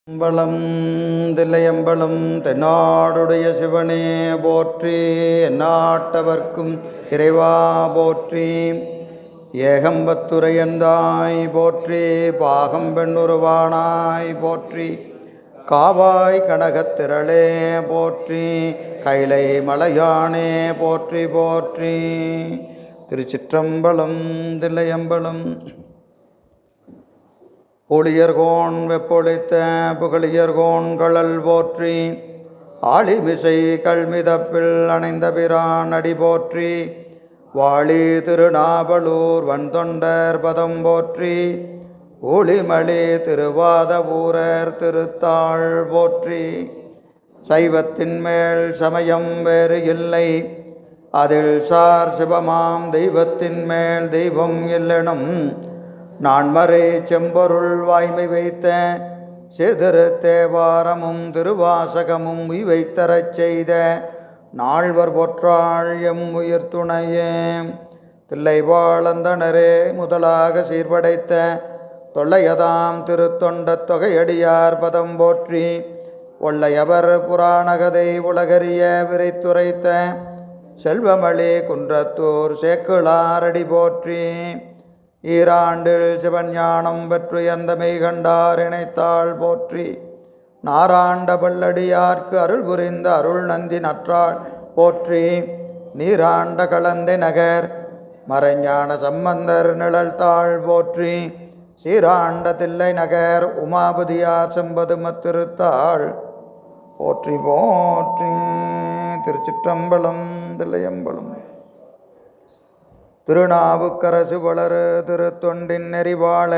அம்பலம் தில்லையம்பலம் தென்னாடுடைய சிவனே போற்றி, எந்நாட்டவர்க்கும் இறைவா போற்றி. ஏகம்பத்துரையந்தாய் போற்றி, பாகம் பெண்ணுருவானாய் போற்றி, காவாய் கனகத்திரளே போற்றி, கைலை மலையானே போற்றி போற்றி. திருச்சிற்றம்பலம் தில்லையம்பலம். பொழியர்கோன் வெப்பொழித்த புகழியர்கோன் கழல் போற்றி, ஆளிமிசை கல்மிதப்பில் அணைந்த பிரான் அடி போற்றி, வாழி திருநாவலூர் வன்தொண்டர் பதம் போற்றி, ஒளிமலி திருவாத ஊரர் திருத்தாள் போற்றி. சைவத்தின் மேல் சமயம் வேறு இல்லை, அதில் சார் சிவமாம் தெய்வத்தின் மேல் தெய்வம் இல்லெனும், நான்மறை செம்பொருள் வாய்மை வைத்த சிதிரு தேவாரமும் திருவாசகமும் இவைத்தரச் செய்த நால்வர் பொற்றாள் எம் உயிர் துணையே. தில்லைவாழந்தனரே முதலாக சீர்படைத்த தொல்லையதாம் திருத்தொண்ட தொகையடியார் பதம் போற்றி, ஒல்லையவர் புராணகதை உலகறிய விரைத்துரைத்த செல்வமளி குன்றத்தூர் சேக்கிழாரடி போற்றி. ஈராண்டில் சிவஞானம் பெற்றுயர்ந்த மெய்கண்டார் இணைத்தாள் போற்றி, நாராண்ட பல்லடியார்க்கு அருள் புரிந்த அருள் நந்தி நற்றாள் போற்றி. நீராண்ட கலந்தை நகர் மறைஞான சம்பந்தர் நிழல்தாள் போற்றி, சீராண்ட தில்லை நகர் உமாபதியார் செம்பதுமத்திருத்தாள் போற்றி போற்றி. திருச்சிற்றம்பலம் தில்லையம்பலம். திருநாவுக்கரசு வளரு திருத்தொண்டின் நெறிவாழ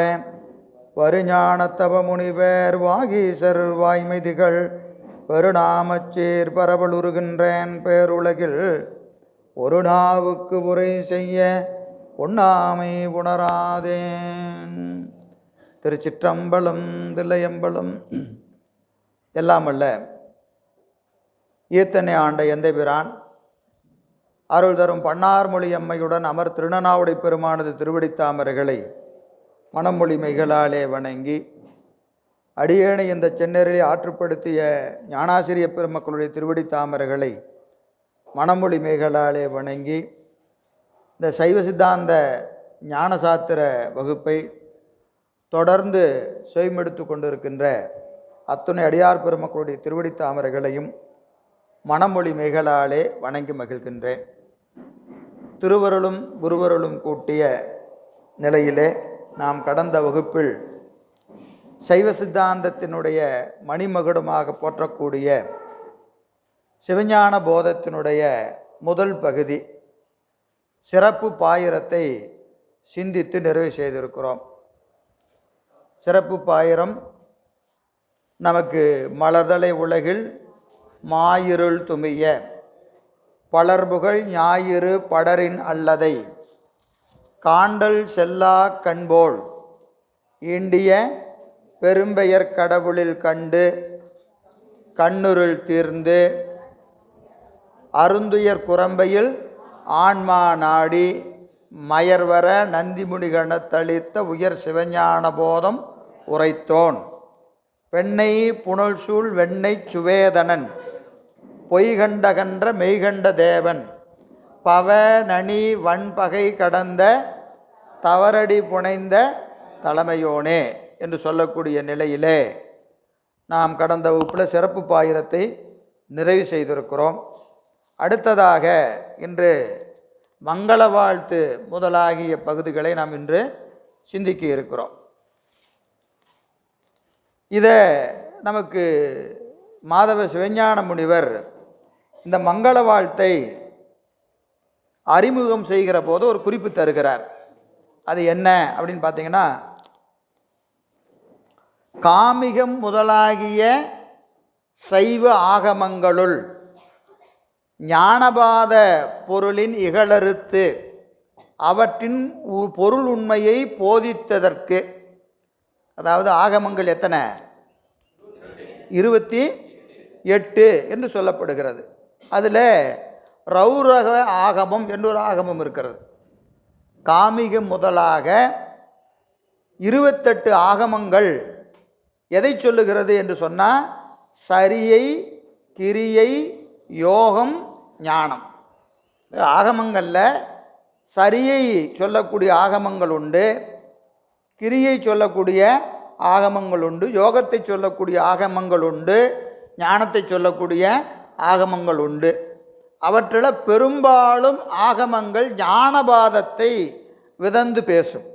வருஞானத்தவ முனிவர் வாகீசர் வாய்மைதிகள் பெருநாமச்சீர் பரவலுருகின்றேன் பேருலகில், ஒரு நாவுக்கு உரை செய்ய உண்ணாமை உணராதேன். திருச்சிற்றம்பலம் தில்லையம்பலம். எல்லாமல்ல ஈத்தனை ஆண்ட எந்தை பிரான் அருள் தரும் பன்னார்மொழி அம்மையுடன் அமர் திருநனாவுடை பெருமானது திருவடித்தாமரைகளை மணமொழி மைகளாலே வணங்கி, அடியேனை இந்த சென்னரிலே ஆற்றுப்படுத்திய ஞானாசிரிய பெருமக்களுடைய திருவடித்தாமரைகளை மணமொழி மைகளாலே வணங்கி, இந்த சைவ சித்தாந்த ஞானசாத்திர வகுப்பை தொடர்ந்து செய்மெடுத்து கொண்டிருக்கின்ற அத்துணை அடியார் பெருமக்களுடைய திருவடித்தாமரைகளையும் மணமொழி மைகளாலே வணங்கி மகிழ்கின்றேன். திருவருளும் குருவருளும் கூட்டிய நிலையிலே நாம் கடந்த வகுப்பில் சைவ சித்தாந்தத்தினுடைய மணிமகுடமாக போற்றக்கூடிய சிவஞான போதத்தினுடைய முதல் பகுதி சிறப்பு பாயிரத்தை சிந்தித்து நிறைவு செய்திருக்கிறோம். சிறப்பு பாயிரம் நமக்கு மலர்தலை உலகில் மாயிருள் துமிய பலர்புகழ் ஞாயிறு படரின் அல்லதை காண்டல் செல்லா கண்போல் ஈண்டிய பெரும்பெயர் கடவுளில் கண்டு கண்ணுருள் தீர்ந்து அருந்துயர் குரம்பையில் ஆன்மா நாடி மயர்வர நந்திமுனிகண தளித்த உயர் சிவஞான போதம் உரைத்தோன் பெண்ணை புனல் சூழ் வெண்ணை சுவேதனன் பொய்கண்டகன்ற மெய்கண்ட தேவன் பவ நனி வன்பகை கடந்த தவறடி புனைந்த தலைமையோனே என்று சொல்லக்கூடிய நிலையிலே நாம் கடந்த வகுப்பில் சிறப்பு பாயிரத்தை நிறைவு செய்திருக்கிறோம். அடுத்ததாக இன்று மங்கள வாழ்த்து முதலாகிய பகுதிகளை நாம் இன்று சிந்திக்க இருக்கிறோம். இதை நமக்கு மாதவ சிவஞான முனிவர் இந்த மங்கள வாழ்த்தை அறிமுகம் செய்கிற போது ஒரு குறிப்பு தருகிறார். அது என்ன அப்படின்னு பார்த்தீங்கன்னா, காமிகம் முதலாகிய சைவ ஆகமங்களுள் ஞானபாத பொருளின் இகழறுத்து அவற்றின் பொருள் உண்மையை போதித்ததற்கு, அதாவது ஆகமங்கள் எத்தனை? 28 என்று சொல்லப்படுகிறது. அதில் ரௌரக ஆகமம் என்று ஒரு ஆகமம் இருக்கிறது. காமிகம் முதலாக 28 ஆகமங்கள் எதை சொல்லுகிறது என்று சொன்னால் சரியை, கிரியை, யோகம், ஞானம். ஆகமங்களில் சரியை சொல்லக்கூடிய ஆகமங்கள் உண்டு, கிரியை சொல்லக்கூடிய ஆகமங்கள் உண்டு, யோகத்தை சொல்லக்கூடிய ஆகமங்கள் உண்டு, ஞானத்தை சொல்லக்கூடிய ஆகமங்கள் உண்டு. அவற்றில் பெரும்பாலும் ஆகமங்கள் ஞானபாதத்தை விதந்து பேசும்.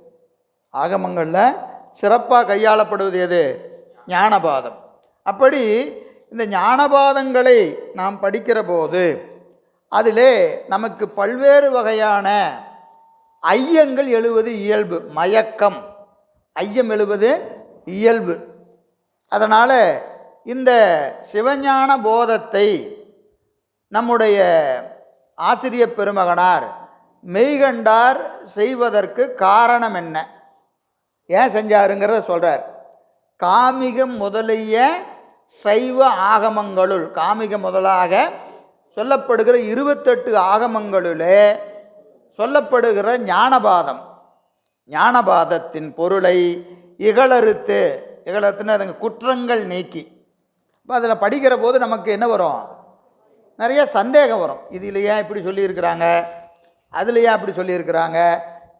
ஆகமங்களில் சிறப்பாக கையாளப்படுவது எது? ஞானபாதம். அப்படி இந்த ஞானபாதங்களை நாம் படிக்கிற போது அதிலே நமக்கு பல்வேறு வகையான ஐயங்கள் எழுவது இயல்பு. மயக்கம், ஐயம் எழுவது இயல்பு. அதனால் இந்த சிவஞான போதத்தை நம்முடைய ஆசிரியப் பெருமகனார் மெய்கண்டார் செய்வதற்கு காரணம் என்ன, ஏன் செஞ்சாருங்கிறத சொல்கிறார். காமிகம் முதலிய சைவ ஆகமங்களுள், காமிகம் முதலாக சொல்லப்படுகிற 28 ஆகமங்களிலே சொல்லப்படுகிற ஞானபாதம், ஞானபாதத்தின் பொருளை இகழறுத்து, இகழறுத்துன்னு அதுங்க குற்றங்கள் நீக்கி. இப்போ அதில் படிக்கிற போது நமக்கு என்ன வரும்? நிறைய சந்தேகம் வரும். இதில் ஏன் இப்படி சொல்லியிருக்கிறாங்க, அதில் ஏன் அப்படி சொல்லியிருக்கிறாங்க,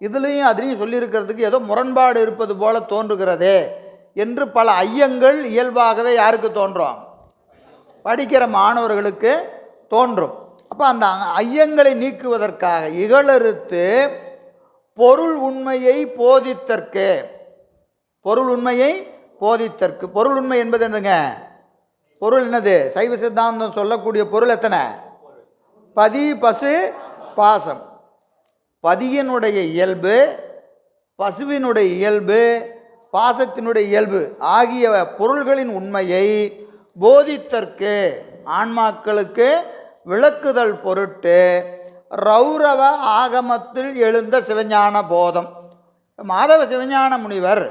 இதுலேயும் அதுலேயும் சொல்லியிருக்கிறதுக்கு ஏதோ முரண்பாடு இருப்பது போல தோன்றுகிறதே என்று பல ஐயங்கள் இயல்பாகவே யாருக்கு தோன்றும்? படிக்கிற மாணவர்களுக்கு தோன்றும். அப்போ அந்த ஐயங்களை நீக்குவதற்காக இகழறுத்து பொருள் உண்மையை போதித்தற்கு, பொருள் உண்மையை போதித்தற்கு. பொருள் உண்மை என்பது என்னங்க? பொருள் என்னது? சைவ சித்தாந்தம் சொல்லக்கூடிய பொருள் எத்தனை? பதி, பசு, பாசம். பதியினுடைய இயல்பு, பசுவினுடைய இயல்பு, பாசத்தினுடைய இயல்பு ஆகிய பொருள்களின் உண்மையை போதித்தற்கு, ஆன்மாக்களுக்கு விளக்குதல் பொருட்டு ரௌரவ ஆகமத்தில் எழுந்த சிவஞான போதம். மாதவ சிவஞான முனிவர்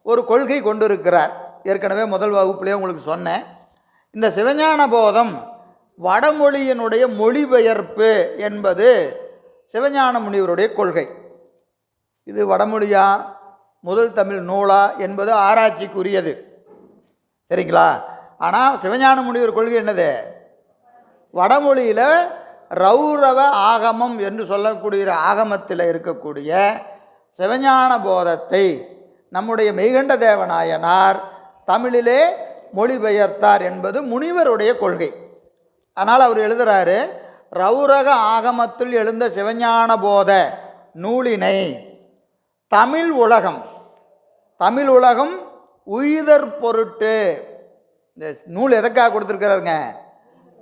ஒரு கொள்கை கொண்டிருக்கிறார். ஏற்கனவே முதல் வகுப்பிலே உங்களுக்கு சொன்னேன். இந்த சிவஞான போதம் வடமொழியினுடைய மொழிபெயர்ப்பு என்பது சிவஞான முனிவருடைய கொள்கை. இது வடமொழியா முதல் தமிழ் நூலா என்பது ஆராய்ச்சிக்குரியது, சரிங்களா? ஆனால் சிவஞான முனிவர் கொள்கை என்னது? வடமொழியில் ரௌரவ ஆகமம் என்று சொல்லக்கூடிய ஆகமத்தில் இருக்கக்கூடிய சிவஞான போதத்தை நம்முடைய மெய்கண்ட தேவநாயனார் தமிழிலே மொழிபெயர்த்தார் என்பது முனிவருடைய கொள்கை. அதனால் அவர் எழுதுகிறாரு, ரௌரக ஆகமத்தில் எழுந்த சிவஞான போத நூலினை தமிழ் உலகம், தமிழ் உலகம் உய்தற் பொருட்டு. இந்த நூல் எதற்காக கொடுத்துருக்கிறாருங்க?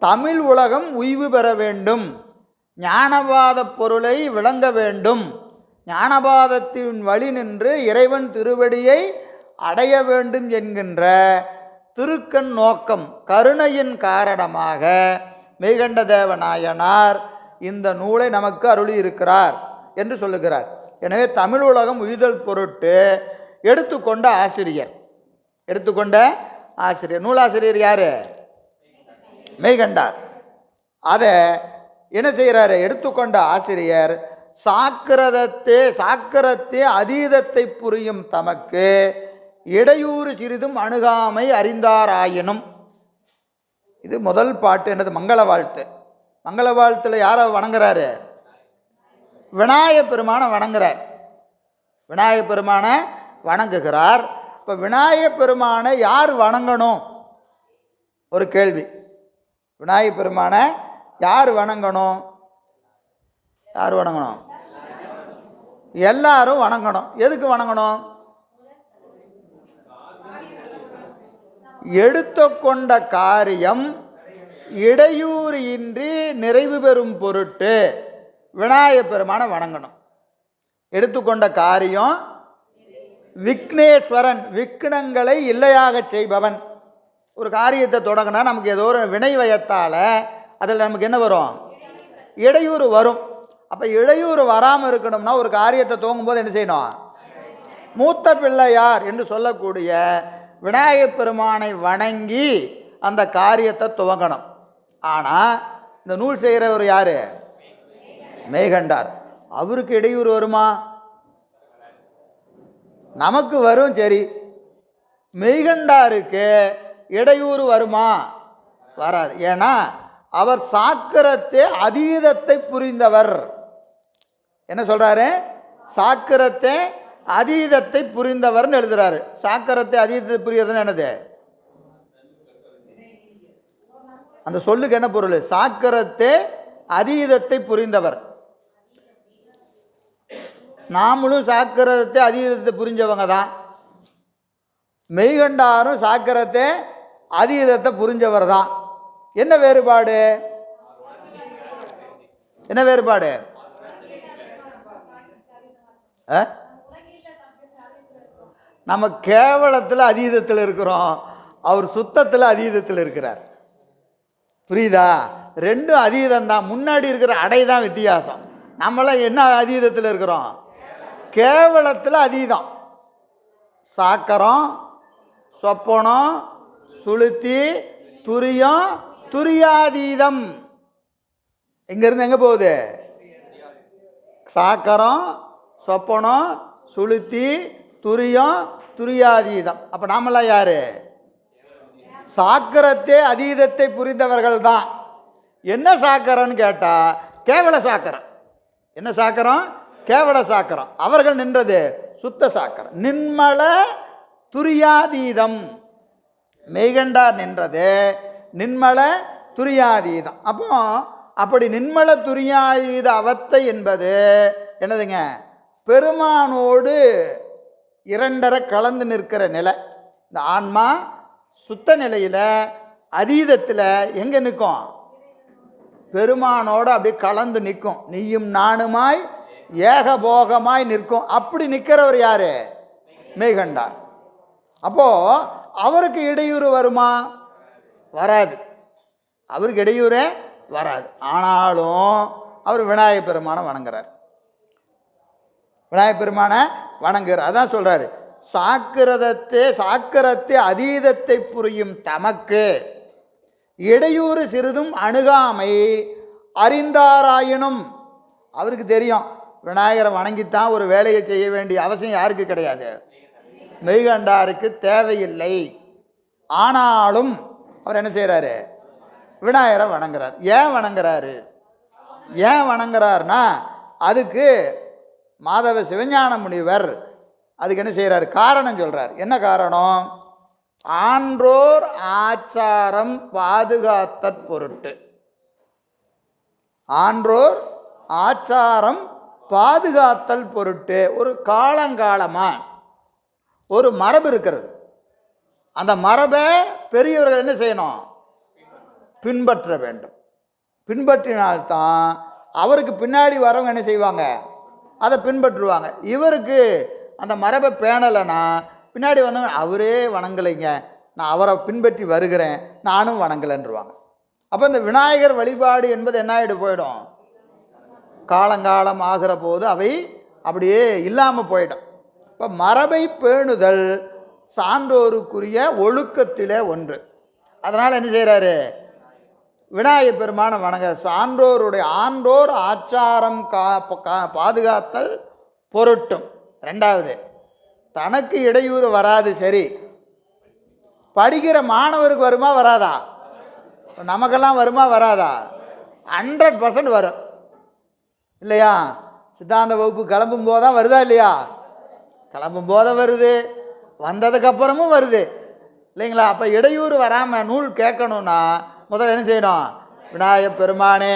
தமிழ் உலகம் உய்வு பெற வேண்டும், ஞானபாத பொருளை விளங்க வேண்டும், ஞானபாதத்தின் வழி நின்று இறைவன் திருவடியை அடைய வேண்டும் என்கின்ற திருக்கண் நோக்கம், கருணையின் காரணமாக மெய்கண்ட தேவநாயனார் இந்த நூலை நமக்கு அருளி இருக்கிறார் என்று சொல்லுகிறார். எனவே தமிழ் உலகம் உய்தல் பொருட்டு எடுத்துக்கொண்ட ஆசிரியர், எடுத்துக்கொண்ட ஆசிரியர், நூலாசிரியர் யார்? மெய்கண்டார். அதை என்ன செய்கிறாரு? எடுத்துக்கொண்ட ஆசிரியர் சாக்கிரத்தே அதீதத்தை புரியும் தமக்கு இடையூறு சிறிதும் அணுகாமை அறிந்தாராயினும். இது முதல் பாட்டு. என்னது? மங்கள வாழ்த்து. மங்கள வாழ்த்தில் யாரை வணங்குறாரு? விநாயகப் பெருமானை வணங்குறார். விநாயகப் பெருமானை வணங்குகிறார். இப்போ விநாயகப் பெருமானை யார் வணங்கணும்? ஒரு கேள்வி. விநாயகப் பெருமானை யார் வணங்கணும்? யார் வணங்கணும்? எல்லாரும் வணங்கணும். எதுக்கு வணங்கணும்? எடுத்துக்கொண்ட காரியம் இடையூறு இன்றி நிறைவு பெறும் பொருட்டு விநாயகப் பெருமானை வணங்கணும். எடுத்துக்கொண்ட காரியம் விக்னேஸ்வரன், விக்னங்களை இல்லையாக செய்பவன். ஒரு காரியத்தை தொடங்கினா நமக்கு ஏதோ ஒரு வினை வயத்தால் அதில் நமக்கு என்ன வரும்? இடையூறு வரும். அப்போ இடையூறு வராமல் இருக்கணும்னா ஒரு காரியத்தை துவங்கும்போது என்ன செய்யணும்? மூத்த பிள்ளையார் என்று சொல்லக்கூடிய விநாயகப் பெருமானை வணங்கி அந்த காரியத்தை துவங்கணும். ஆனால் இந்த நூல் செய்கிறவர் யார்? மெய்கண்டார். அவருக்கு இடையூறு வருமா? நமக்கு வரும். சரி, மெய்கண்டாருக்கு இடையூறு வருமா? வராது. ஏன்னா அவர் சாக்கிரத்தே அதீதத்தை புரிந்தவர். என்ன சொல்றாரு? சாக்கிரத்தே அதீதத்தை புரிந்தவர்னு எழுதுறாரு. சாக்கிரத்தை அதீதத்தை புரியறதுன்னு என்னது? அந்த சொல்லுக்கு என்ன பொருள்? சாக்கிரத்தே அதீதத்தை புரிந்தவர். நாமளும் சாக்கிரத்தை அதீதத்தை புரிஞ்சவங்க தான். மெய்கண்டாரும் சாக்கிரத்தை அதீதத்தை புரிஞ்சவர் தான். என்ன வேறுபாடு? என்ன வேறுபாடு? நம்ம கேவலத்தில் அதீதத்தில் இருக்கிறோம், அவர் சுத்தத்தில் அதீதத்தில் இருக்கிறார். புரியுதா? ரெண்டும் அதீதம் தான். முன்னாடி இருக்கிற அடை தான் வித்தியாசம். நம்மளாம் என்ன அதீதத்தில் இருக்கிறோம்? கேவலத்தில் அதீதம். சாக்கரம், சொப்பனம், சுளுத்தி, துரியம், துரியாதீதம். இங்கிருந்து எங்கே போகுது? சாக்கரம், சொப்பனம், சுளுத்தி, துரியம், துரியாதீதம். அப்போ நாமெல்லாம் யாரு? சாக்கரத்தே அதீதத்தை புரிந்தவர்கள் தான். என்ன சாக்கரம்னு கேட்டால் கேவல சாக்கரம். என்ன சாக்கரம்? கேவல சாக்கரம். அவர்கள் நின்றது சுத்த சாக்கரம். நின்மல துரியாதீதம். மெய்கண்டார் நின்றது நின்மல துரியாதீதம். அப்போ அப்படி நின்மல துரியாதீத அவத்தை என்பது என்னதுங்க? பெருமானோடு இரண்டரை கலந்து நிற்கிற நிலை. இந்த ஆன்மா சுத்த நிலையில் அதீதத்தில் எங்கே நிற்கும்? பெருமானோடு அப்படி கலந்து நிற்கும். நீயும் நானுமாய் ஏகபோகமாய் நிற்கும். அப்படி நிற்கிறவர் யாரு? மெய்கண்டார். அப்போ அவருக்கு இடையூறு வருமா? வராது. அவருக்கு இடையூறே வராது. ஆனாலும் அவர் விநாயகப் பெருமானை வணங்குறார். விநாயகப் பெருமானை வணங்குறார். அதான் சொல்றாரு, சாக்கிரத்தை அதீதத்தை புரியும் தமக்கு இடையூறு சிறிதும் அணுகாமை அறிந்தாராயினும். அவருக்கு தெரியும் விநாயகரை வணங்கித்தான் ஒரு வேலையை செய்ய வேண்டிய அவசியம் யாருக்கு கிடையாது? மெய்கண்டாருக்கு தேவையில்லை. ஆனாலும் அவர் என்ன செய்கிறாரு? விநாயகரை வணங்குறார். ஏன் வணங்குறாரு? ஏன் வணங்குறாருன்னா அதுக்கு மாதவ சிவஞான முனிவர் அதுக்கு என்ன செய்கிறார்? காரணம் சொல்கிறார். என்ன காரணம்? ஆன்றோர் ஆச்சாரம் பாதுகாத்தற் பொருட்டு. ஆன்றோர் ஆச்சாரம் பாதுகாத்தல் பொருட்டு ஒரு காலங்காலமாக ஒரு மரபு இருக்கிறது. அந்த மரபை பெரியவர்கள் என்ன செய்யணும்? பின்பற்ற வேண்டும். பின்பற்றினால்தான் அவருக்கு பின்னாடி வரவங்க என்ன செய்வாங்க? அதை பின்பற்றுவாங்க. இவருக்கு அந்த மரபை பேணலைன்னா பின்னாடி வந்தவங்க அவரே வணங்கலைங்க, நான் அவரை பின்பற்றி வருகிறேன், நானும் வணங்கலைன்றுவாங்க. அப்போ இந்த விநாயகர் வழிபாடு என்பது என்ன ஆகிட்டு போயிடும்? காலங்காலம் ஆகிற போது அவை அப்படியே இல்லாமல் போயிடும். இப்போ மரபை பேணுதல் சான்றோருக்குரிய ஒழுக்கத்திலே ஒன்று. அதனால் என்ன செய்கிறாரு? விநாயகப் பெருமானை வணங்க. சான்றோருடைய ஆன்றோர் ஆச்சாரம் பாதுகாத்தல் பொருட்டும். ரெண்டாவது, தனக்கு இடையூறு வராது. சரி, படிக்கிற மாணவருக்கு வருமா வராதா? நமக்கெல்லாம் வருமா வராதா? 100% வரும் இல்லையா? சித்தாந்த வகுப்பு கிளம்பும் போது தான் வருதா இல்லையா? கிளம்பும் போது வருது, வந்ததுக்கப்புறமும் வருது இல்லைங்களா? அப்போ இடையூறு வராமல் நூல் கேட்கணுன்னா முதல்ல என்ன செய்யணும்? விநாயகப் பெருமானே,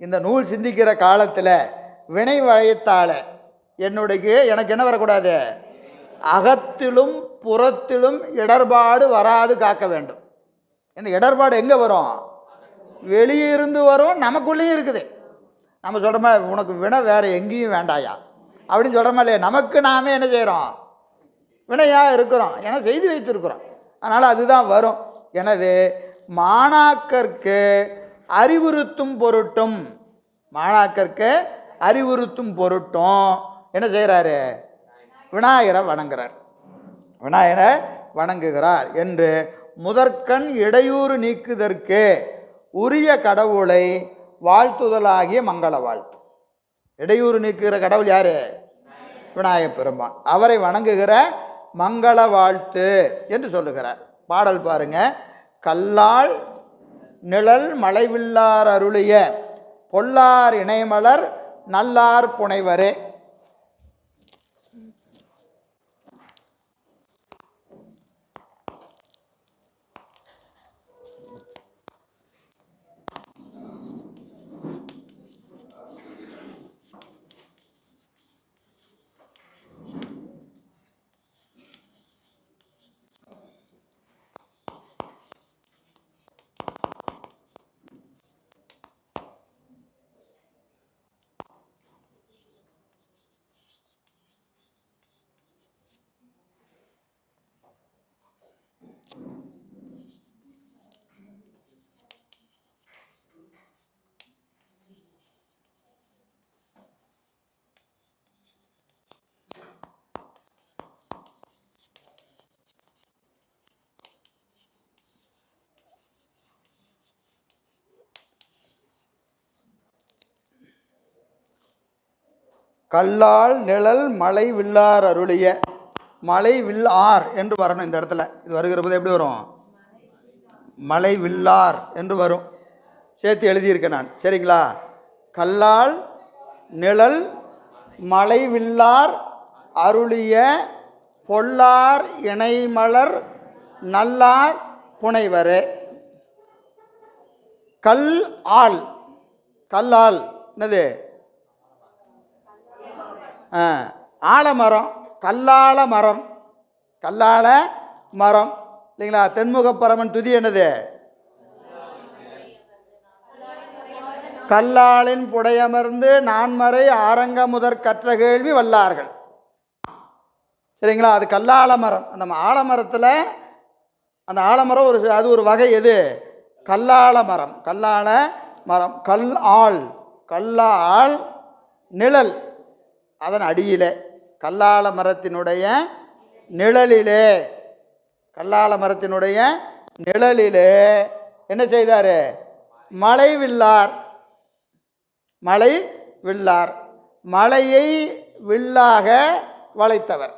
இந்த நூல் சிந்திக்கிற காலத்தில் வினை வளையத்தால் எனக்கு என்ன வரக்கூடாது? அகத்திலும் புறத்திலும் இடர்பாடு வராது காக்க வேண்டும். என்ன இடர்பாடு எங்கே வரும்? வெளியே இருந்து வரும், நமக்குள்ளேயும் இருக்குது. நம்ம சொல்கிறோமா, உனக்கு வினை வேறு எங்கேயும் வேண்டாயா அப்படின்னு சொல்கிறோமா இல்லையா? நமக்கு நாமே என்ன செய்கிறோம்? வினையாக இருக்கிறோம், ஏன்னா செய்து வைத்திருக்கிறோம். அதனால் அதுதான் வரும். எனவே மாணாக்கருக்கு அறிவுறுத்தும் பொருட்டும் என்ன செய்கிறாரு? விநாயகரை வணங்குறார். விநாயகரை வணங்குகிறார் என்று முதற்கண் இடையூறு நீக்குதற்கு உரிய கடவுளை வாழ்த்துதலாகிய மங்கள வாழ்த்து. இடையூறு நீக்குகிற கடவுள் யாரு? விநாயகப் பெருமான். அவரை வணங்குகிற மங்கள வாழ்த்து என்று சொல்லுகிறார். பாடல் பாருங்க. கல்லால் நிழல் மலைவில்லார் அருளிய பொல்லார் இணைமலர் நல்லார் புனைவரே. கல்லால் நிழல் மலை வில்லார் அருளிய, மலை வில்லார் என்று வரணும் இந்த இடத்துல. இது வருகிற போது எப்படி வரும்? மலை வில்லார் என்று வரும். சேர்த்து எழுதியிருக்கேன் நான், சரிங்களா? கல்லால் நிழல் மலை வில்லார் அருளிய பொல்லார் இணைமலர் நல்லார் புனைவரே. கல் ஆள், கல்லால் என்னது? ஆலமரம், கல்லால மரம், கல்லால மரம் இல்லைங்களா? தென்முகப்பரமன் துதி என்னது? கல்லாலின் புடையமர்ந்து நான்மறை ஆரங்க முதற் கற்ற கேள்வி வல்லார்கள். சரிங்களா? அது கல்லால மரம். அந்த ஆலமரத்தில் அந்த ஆலமரம் ஒரு அது ஒரு வகை. எது? கல்லால மரம். கல்லால மரம். கல் ஆள், கல்லால் நிழல் அதன் அடியிலே, கல்லால மரத்தினுடைய நிழலிலே, கல்லால மரத்தினுடைய நிழலிலே என்ன செய்தார்? மலை வில்லார், மலை வில்லார், மலையை வில்லாக வளைத்தவர்.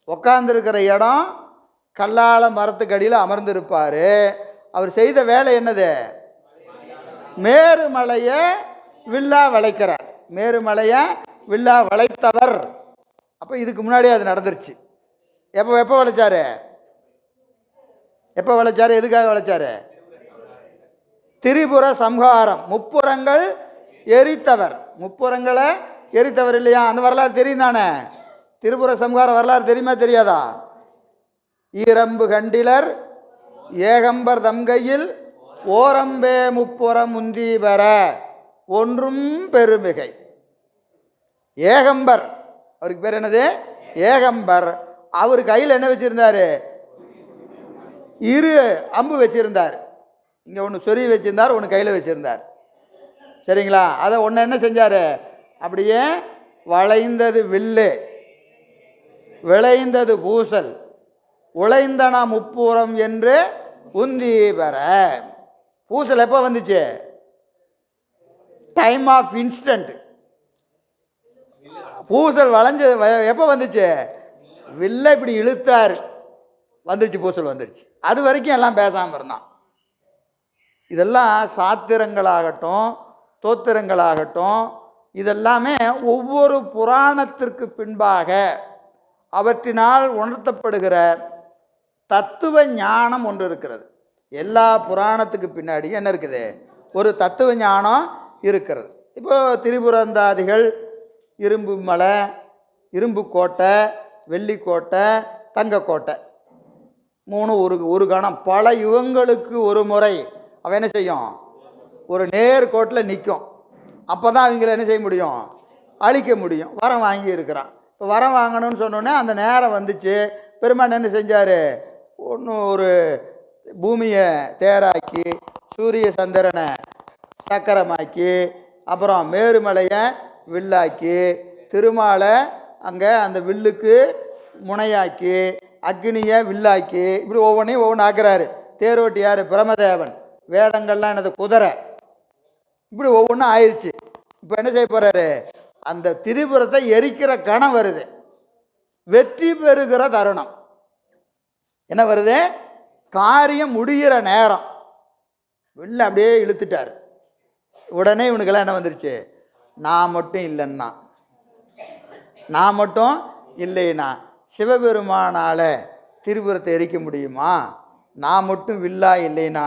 உட்கார்ந்துருக்கிற இடம் கல்லால மரத்துக்கு அடியில் அமர்ந்திருப்பார். அவர் செய்த வேலை என்னது? மேருமலையை வில்லா வளைக்கிறார். மேருமலையை வில்லா வளைத்தவர். அப்போ இதுக்கு முன்னாடியே அது நடந்துருச்சு. எப்போ வளைச்சாரு? எப்போ வளைச்சாரு? எதுக்காக வளைச்சாரு? திரிபுர சம்ஹாரம், முப்புறங்கள் எரித்தவர். முப்புறங்களை எரித்தவர் இல்லையா? அந்த வரலாறு தெரியும் தானே? திரிபுர சம்ஹார வரலாறு தெரியுமா தெரியாதா? ஈரம்பு கண்டிலர் ஏகம்பர் தம்கையில் ஓரம்பே முப்புறம் முந்தி பெற ஒன்றும் பெருமிகை. ஏகம்பர், அவருக்கு பேர் என்னது? ஏகம்பர். அவர் கையில் என்ன வச்சிருந்தாரு? இரு அம்பு வச்சிருந்தார். இங்கே ஒன்று சொறி வச்சிருந்தார், ஒன்று கையில் வச்சிருந்தார். சரிங்களா? அதை ஒன்று என்ன செஞ்சார்? அப்படியே வளைந்தது வில்லு, விளைந்தது பூசல், உழைந்தன முப்புறம் என்று உந்தி பெற. பூசல் எப்போ வந்துச்சு? Time of instant. பூசல் வளைஞ்சது எப்போ வந்துச்சு? வில்ல இப்படி இழுத்தார், வந்துருச்சு, பூசல் வந்துருச்சு. அது வரைக்கும் எல்லாம் பேசாமல் இருந்தான். இதெல்லாம் சாத்திரங்களாகட்டும் தோத்திரங்களாகட்டும், இதெல்லாமே ஒவ்வொரு புராணத்திற்கு பின்பாக அவற்றினால் உணர்த்தப்படுகிற தத்துவ ஞானம் ஒன்று இருக்கிறது. எல்லா புராணத்துக்கு பின்னாடி என்ன இருக்குது? ஒரு தத்துவ ஞானம் இருக்கிறது. இப்போ திரிபுரந்தாதிகள், இரும்பு மலை, இரும்பு கோட்டை, வெள்ளிக்கோட்டை, தங்கக்கோட்டை, மூணு ஒரு கணம் பல யுகங்களுக்கு ஒரு முறை அவன் என்ன செய்யும்? ஒரு நேர்கோட்டில் நிற்கும். அப்போ தான் அவங்கள என்ன செய்ய முடியும்? அழிக்க முடியும். வரம் வாங்கி இருக்கிறான். இப்போ வரம் வாங்கணும்னு சொன்னோன்னே அந்த நேரம் வந்துச்சு. பெருமான் என்ன செஞ்சார்? ஒரு பூமியை தேராக்கி, சூரிய சந்திரனை சக்கரமாக்கி, அப்புறம் மேருமலையை வில்லாக்கி, திருமாலை அங்கே அந்த வில்லுக்கு முனையாக்கி, அக்னியை வில்லாக்கி, இப்படி ஒவ்வொன்றையும் ஒவ்வொன்று ஆக்குறாரு. தேரோட்டி யார்? பிரமதேவன். வேதங்கள்லாம் எனது குதிரை. இப்படி ஒவ்வொன்றும் ஆயிடுச்சு. இப்போ என்ன செய்ய போகிறாரு? அந்த திரிபுரத்தை எரிக்கிற கணம் வருது. வெற்றி பெறுகிற தருணம். என்ன வருது? காரியம் முடிகிற நேரம். வெளில அப்படியே இழுத்துட்டார். உடனே இவனுக்கெல்லாம் என்ன வந்துருச்சு? நான் மட்டும் இல்லைன்னா, நான் மட்டும் இல்லைன்னா சிவபெருமானால திரிபுரத்தை எரிக்க முடியுமா? நான் மட்டும் வில்லா இல்லைனா,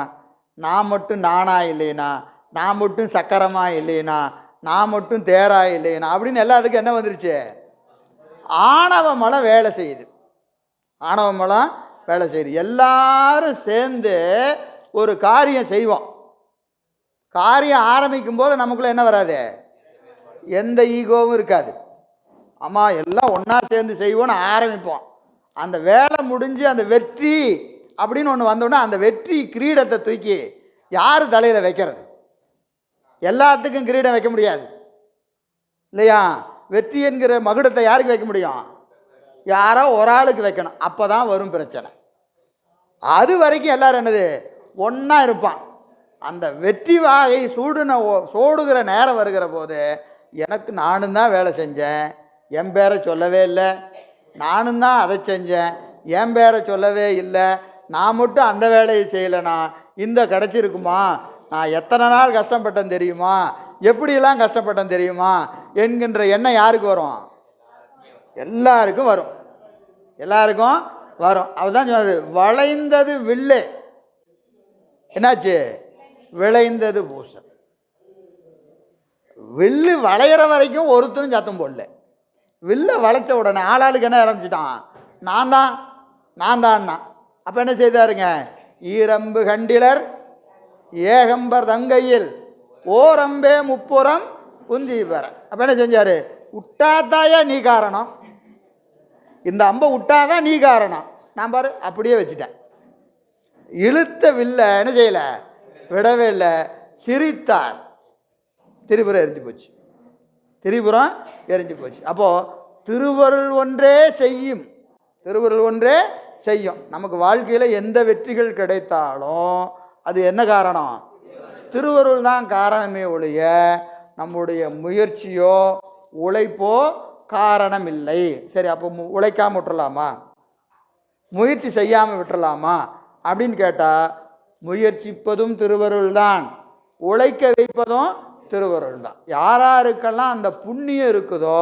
நான் மட்டும் நானா இல்லைனா, நான் மட்டும் சக்கரமா இல்லைனா, நான் மட்டும் தேரா இல்லைனா அப்படின்னு எல்லாத்துக்கும் என்ன வந்துருச்சு? ஆணவ மலம் வேலை செய்யுது. ஆணவ மலம் வேலை செய்யுது. எல்லாரும் சேர்ந்து ஒரு காரியம் செய்வோம். காரியம் ஆரம்பிக்கும் போது நமக்குள்ள என்ன வராது? எந்த ஈகோவும் இருக்காது. அம்மா எல்லாம் ஒன்றா சேர்ந்து செய்வோன்னு ஆரம்பிப்போம். அந்த வேலை முடிஞ்சு அந்த வெற்றி அப்படின்னு ஒன்று வந்தோடனே அந்த வெற்றி கிரீடத்தை தூக்கி யார் தலையில் வைக்கிறது? எல்லாத்துக்கும் கிரீடம் வைக்க முடியாது இல்லையா? வெற்றி என்கிற மகுடத்தை யாருக்கு வைக்க முடியும்? யாரோ ஒரு ஆளுக்கு வைக்கணும். அப்போ தான் வரும் பிரச்சனை. அது வரைக்கும் எல்லாரும் என்னது? ஒன்றா இருப்பான். அந்த வெற்றி வாகை சோடுகிற நேரம் வருகிற போது எனக்கு நானும் தான் வேலை செஞ்சேன், என் பேரை சொல்லவே இல்லை, நானும் தான் அதை செஞ்சேன், என் பேரை சொல்லவே இல்லை, நான் மட்டும் அந்த வேலையை செய்யலைனா இந்த கிடச்சிருக்குமா? நான் எத்தனை நாள் கஷ்டப்பட்டேன் தெரியுமா? எப்படியெல்லாம் கஷ்டப்பட்டேன் தெரியுமா என்கின்ற எண்ணம் யாருக்கு வரும்? எல்லாருக்கும் வரும். எல்லாருக்கும் வரும். அவதான் சொன்னாரு, வளைந்தது வில்லு, என்னாச்சு? விளைந்தது பூசம். வில்லு வளையிற வரைக்கும் ஒருத்தரும் சத்தம் போடல. வில்ல வளைச்ச உடனே ஆளாளுக்கு என்ன ஆரம்பிச்சிட்டான்? நான் தான் நான் தான். அப்போ என்ன செய்தாருங்க? ஈரம்பு கண்டிலர் ஏகம்பர் தங்கையில் ஓரம்பே முப்புறம் உந்தி பெற. அப்போ என்ன செஞ்சார்? விட்டாத்தாயா நீ காரணம், இந்த அம்பை விட்டாதான் நீ காரணம். நான் பாரு அப்படியே வச்சுட்டேன். இழுத்த வில்ல என்ன செய்யலை? விடவே இல்லை. சிரித்தார். திரிபுரம் எரிஞ்சு போச்சு. திரிபுரம் எரிஞ்சு போச்சு. அப்போது திருவருள் ஒன்றே செய்யும். திருவருள் ஒன்றே செய்யும். நமக்கு வாழ்க்கையில் எந்த வெற்றிகள் கிடைத்தாலும் அது என்ன காரணம்? திருவருள் தான் காரணமே ஒழிய நம்முடைய முயற்சியோ உழைப்போ காரணம் இல்லை. சரி, அப்போ உழைக்காமல் விட்டுறலாமா? முயற்சி செய்யாமல் விட்டுறலாமா அப்படின்னு கேட்டால், முயற்சிப்பதும் திருவருள் தான், உழைக்க வைப்பதும் திருவருள் தான். யாராருக்கெல்லாம் அந்த புண்ணியம் இருக்குதோ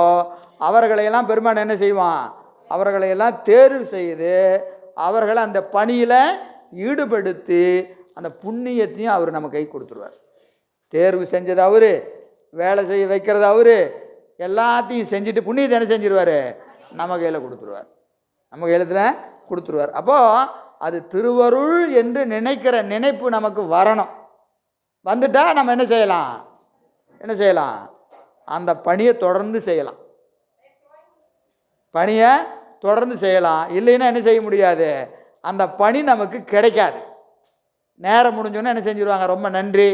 அவர்களையெல்லாம் பெருமான் என்ன செய்வான்? அவர்களையெல்லாம் தேர்வு செய்து அவர்களை அந்த பணியில் ஈடுபடுத்தி அந்த புண்ணியத்தையும் அவர் நம்ம கை கொடுத்துருவார். தேர்வு செஞ்சது அவர், வேலை செய்ய வைக்கிறது அவர், எல்லாத்தையும் செஞ்சுட்டு புண்ணியத்தை என்ன செஞ்சிருவார்? நம்ம கையில் கொடுத்துருவார். நம்ம கையில் கொடுத்துருவார். அப்போது அது திருவருள் என்று நினைக்கிற நினைப்பு நமக்கு வரணும். வந்துட்டால் நம்ம என்ன செய்யலாம்? என்ன செய்யலாம்? அந்த பணியை தொடர்ந்து செய்யலாம். பணியை தொடர்ந்து செய்யலாம். இல்லைன்னா என்ன செய்ய முடியாது? அந்த பணி நமக்கு கிடைக்காது. நேரம் முடிஞ்சோன்னே என்ன செஞ்சுருவாங்க? ரொம்ப நன்றி,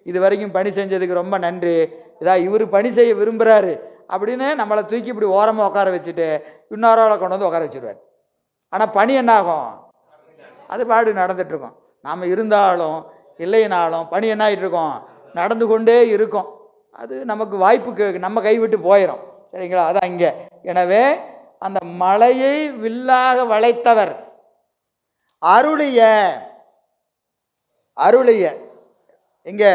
இது வரைக்கும் பணி செஞ்சதுக்கு ரொம்ப நன்றி, இதான் இவர் பணி செய்ய விரும்புகிறாரு அப்படின்னு நம்மளை தூக்கி இப்படி ஓரமாக உட்கார வச்சுட்டு இன்னொரு கொண்டு வந்து உட்கார வச்சுருவார். ஆனால் பணி என்ன ஆகும்? அது பாடு நடந்துகிட்ருக்கோம். நாம் இருந்தாலும் இல்லைனாலும் பணி என்ன ஆகிட்டுருக்கோம்? நடந்து கொண்டே இருக்கும். அது நமக்கு வாய்ப்புக்கு நம்ம கைவிட்டு போயிடும். சரிங்களா? அதான் இங்கே. எனவே அந்த மலையை வில்லாக வளைத்தவர் அருளிய அருளிய இங்கே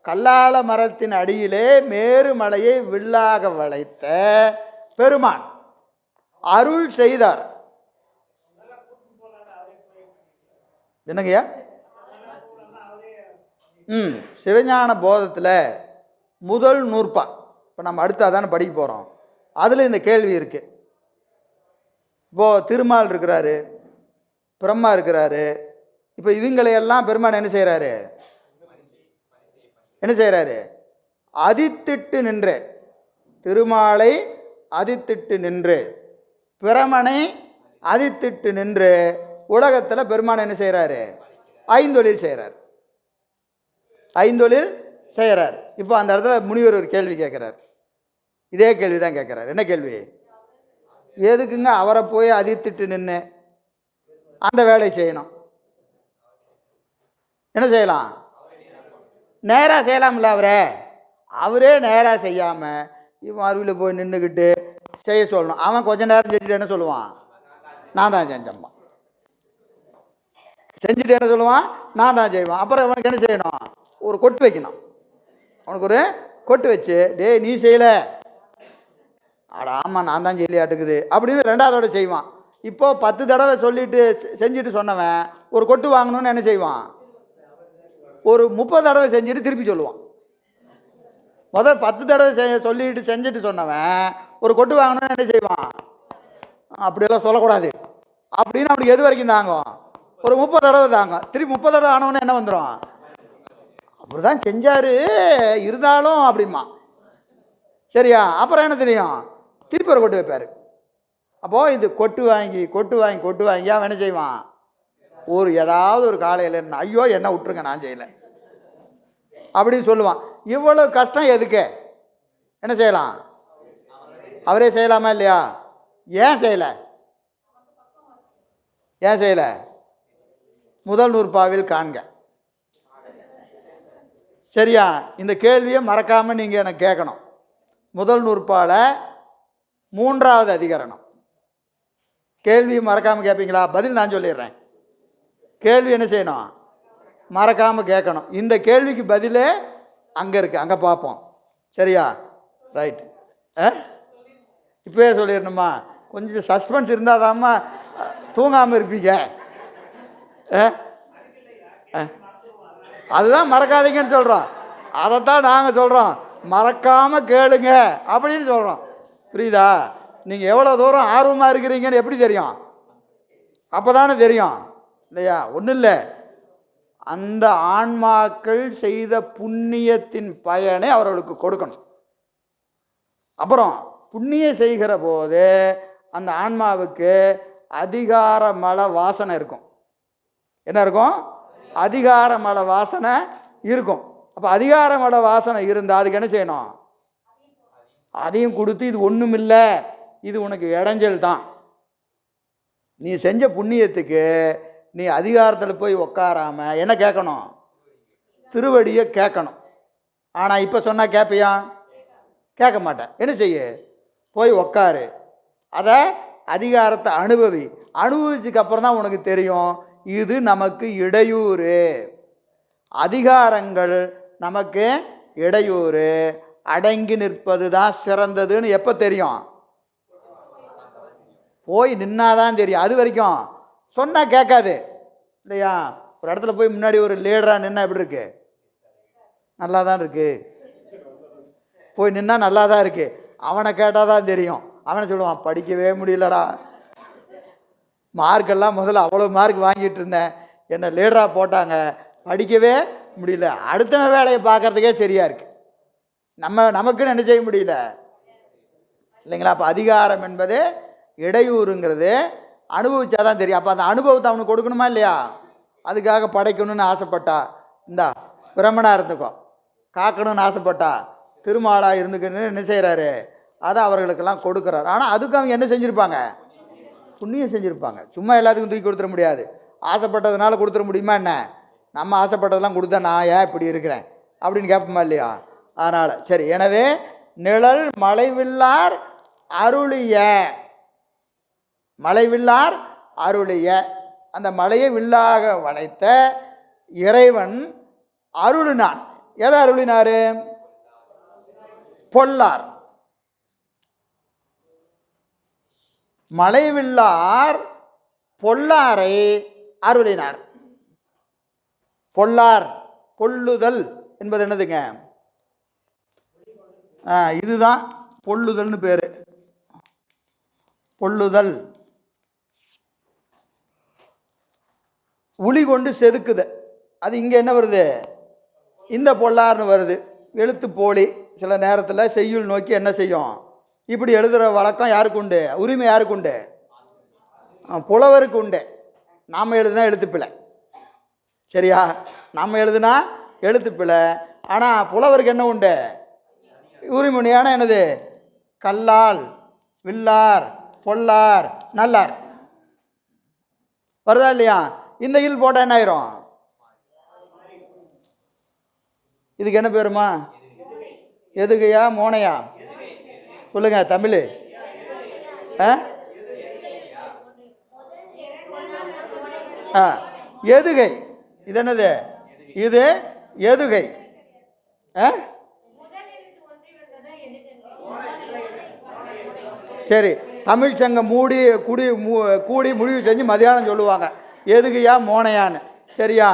கல்லால மரத்தின் அடியிலே மேரு மலையை வில்லாக வளைத்த பெருமான் அருள் செய்தார். என்னங்கய்யா? சிவஞான போதத்தில் முதல் நூற்பா, இப்போ நம்ம அடுத்து அதானே படிக்க போகிறோம். அதில் இந்த கேள்வி இருக்குது. இப்போது திருமால் இருக்கிறாரு, பிரம்மா இருக்கிறாரு. இப்போ இவங்களையெல்லாம் பெருமான் என்ன செய்கிறாரு? என்ன செய்கிறாரு? அதித்திட்டு நின்று, திருமாலை அதித்திட்டு நின்று, பிரமனை அதித்திட்டு நின்று உலகத்தில் பெருமான் என்ன செய்கிறாரு? ஐந்தொழில் செய்கிறார். ஐந்தொழில் செய்கிறார். இப்போ அந்த இடத்துல முனிவர் ஒரு கேள்வி கேட்குறார். இதே கேள்வி தான் கேட்குறார். என்ன கேள்வி? எதுக்குங்க அவரை போய் அதித்திட்டு நின்று அந்த வேலை செய்யணும்? என்ன செய்யலாம்? நேராக செய்யலாம்ல. அவரே நேராக செய்யாமல் இவன் அருவியில் போய் நின்றுக்கிட்டு செய்ய சொல்லணும். அவன் கொஞ்ச நேரம் செஞ்சுட்டு என்ன சொல்லுவான், நான் தான் செஞ்சம்மா. செஞ்சுட்டு என்ன சொல்லுவான், நான் தான் செய்வான். அப்புறம் அவனுக்கு என்ன செய்யணும், ஒரு கொட்டு வைக்கணும். அவனுக்கு ஒரு கொட்டு வச்சு, டேய் நீ செய்யலை, அட ஆமாம் நான் தான் செய்யலையாட்டுக்குது அப்படின்னு 2வது செய்வான். இப்போ 10 தடவை சொல்லிட்டு செஞ்சுட்டு சொன்னவன் ஒரு கொட்டு வாங்கணும்னு என்ன செய்வான், ஒரு 30 தடவை செஞ்சுட்டு திருப்பி சொல்லுவான். முதல் 10 தடவை சொல்லிட்டு செஞ்சுட்டு சொன்னவன் ஒரு கொட்டு வாங்கணும்னு என்ன செய்வான், அப்படியெல்லாம் சொல்லக்கூடாது அப்படின்னு அவனுக்கு எது வரைக்கும் தாங்கும், ஒரு 30 தடவை தாங்கும். திருப்பி 30 தடவை ஆனவொன்னு என்ன வந்துடும், அப்படிதான் செஞ்சாரு இருந்தாலும் அப்படிமா. சரியா, அப்புறம் என்ன தெரியும், திருப்பி ஒரு கொட்டு வைப்பார். அப்போது இது கொட்டு வாங்கி கொட்டு வாங்கி கொட்டு வாங்கி அவன் என்ன செய்வான், ஒரு ஏதாவது ஒரு காலையில் ஐயோ என்ன விட்டுருங்க நான் செய்யலை அப்படின்னு சொல்லுவான். இவ்வளோ கஷ்டம் எதுக்கு, என்ன செய்யலாம், அவரே செய்யலாமா இல்லையா, ஏன் செய்யலை, ஏன் செய்யலை, முதல் நூற்பாவில் காண்க. சரியா, இந்த கேள்வியை மறக்காமல் நீங்கள் எனக்கு கேட்கணும். முதல் நூற்பால 3வது அதிகரணம். கேள்வி மறக்காமல் கேட்பீங்களா, பதில் நான் சொல்லிடுறேன். கேள்வி என்ன செய்யணும், மறக்காமல் கேட்கணும். இந்த கேள்விக்கு பதிலே அங்கே இருக்குது, அங்கே பார்ப்போம். சரியா, ரைட். இப்போயே சொல்லிடணுமா, கொஞ்சம் சஸ்பென்ஸ் இருந்தால் தாம்மா தூங்காமல் இருப்பீங்க. அதுதான் மறக்காதீங்கன்னு சொல்கிறோம், அதைத்தான் நாங்கள் சொல்கிறோம், மறக்காமல் கேளுங்க அப்படின்னு சொல்கிறோம். புரியுதா, நீங்கள் எவ்வளோ தூரம் ஆர்வமாக இருக்கிறீங்கன்னு எப்படி தெரியும், அப்போ தானே தெரியும் இல்லையா. ஒன்றும் இல்லை, அந்த ஆன்மாக்கள் செய்த புண்ணியத்தின் பயனை அவர்களுக்கு கொடுக்கணும். அப்புறம் புண்ணியம் செய்கிற போது அந்த ஆன்மாவுக்கு அதிகார மல வாசனை இருக்கும். என்ன இருக்கும், அதிகார மல வாசனை இருக்கும். அப்போ அதிகார மல வாசனை இருந்தால் அதுக்கு என்ன செய்யணும், அதையும் கொடுத்து இது ஒன்றும் இல்லை, இது உனக்கு இடைஞ்சல் தான், நீ செஞ்ச புண்ணியத்துக்கு நீ அதிகாரத்தில் போய் உக்காராம என்ன கேட்கணும், திருவடியை கேட்கணும். ஆனால் இப்போ சொன்னால் கேட்பியா, கேட்க மாட்டேன். என்ன செய்ய, போய் உக்காரு, அதை அதிகாரத்தை அனுபவிச்சதுக்கு அப்புறம் தான் உனக்கு தெரியும் இது நமக்கு இடையூறு, அதிகாரங்கள் நமக்கு இடையூறு, அடங்கி நிற்பது தான் சிறந்ததுன்னு எப்போ தெரியும், போய் நின்னாதான் தெரியும். அது வரைக்கும் சொன்னால் கேட்காது இல்லையா. ஒரு இடத்துல போய் முன்னாடி ஒரு லீடராக நின்னா எப்படி இருக்கு, நல்லா தான் இருக்கு, போய் நின்னா நல்லா தான் இருக்கு. அவனை கேட்டால் தான் தெரியும். அவனை சொல்லுவான், படிக்கவே முடியலடா, மார்க்கெல்லாம் முதல்ல அவ்வளோ மார்க் வாங்கிட்டு இருந்தேன், என்னை லீடராக போட்டாங்க, படிக்கவே முடியல. அடுத்த வேலையை பார்க்கறதுக்கே சரியாக இருக்குது, நமக்குன்னு என்ன செய்ய முடியல இல்லைங்களா. அப்போ அதிகாரம் என்பது இடையூறுங்கிறது அனுபவிச்சாதான் தெரியும். அப்போ அந்த அனுபவத்தை அவனுக்கு கொடுக்கணுமா இல்லையா. அதுக்காக படைக்கணும்னு ஆசைப்பட்டா இந்தா பிரம்மனாக இருந்துக்கோ, காக்கணும்னு ஆசைப்பட்டா திருமாலாக இருந்துக்கணும்னு என்ன செய்கிறாரு, அதை அவர்களுக்கெல்லாம் கொடுக்குறாரு. ஆனால் அதுக்கு அவங்க என்ன செஞ்சுருப்பாங்க, புண்ணியம் செஞ்சுருப்பாங்க. சும்மா எல்லாத்துக்கும் தூக்கி கொடுத்துட முடியாது, ஆசைப்பட்டதுனால கொடுத்துட முடியுமா என்ன, நம்ம ஆசைப்பட்டதெல்லாம் கொடுத்தா நான் ஏன் இப்படி இருக்கிறேன் அப்படின்னு கேட்போமா இல்லையா. அதனால் சரி, எனவே நிழல் மலைவில்லார் அருளிய, மலைவில்லார் அருளிய, அந்த மலையை வில்லாக வளைத்த இறைவன் அருளினான். எதை அருளினாரு, பொல்லார். மலைவில்லார் பொல்லாரை அருளினார். பொல்லார், பொல்லுதல் என்பது என்னதுங்க, இதுதான் பொல்லுதல்னு பேரு. பொல்லுதல் உளி கொண்டு செதுக்குது, அது இங்கே என்ன வருது, இந்த பொல்லார்னு வருது. எழுத்து போலி சில நேரத்தில் செய்யுள் நோக்கி என்ன செய்யும், இப்படி எழுதுகிற வழக்கம் யாருக்கு உண்டு, உரிமை யாருக்கு உண்டு, புலவருக்கு உண்டு. நாம் எழுதுனா எழுத்துப்பிழை. சரியா, நம்ம எழுதுனா எழுத்துப்பிழை. ஆனால் புலவருக்கு என்ன உண்டு, உரிமையான என்னது, கல்லால் வில்லார் பொல்லார் நல்லார் வருதா இல்லையா. இந்த இல் போட்டால் என்ன ஆயிரும், இதுக்கு என்ன பேருமா, எதுகையா மோனையா சொல்லுங்க தமிழ், ஆ ஆ எதுகை. இது என்னது? இது எதுகை. ஆ சரி, தமிழ் சங்கம் கூடி முடிவு செஞ்சு மதியானம் சொல்லுவாங்க எதுகையா மோனையான்னு. சரியா?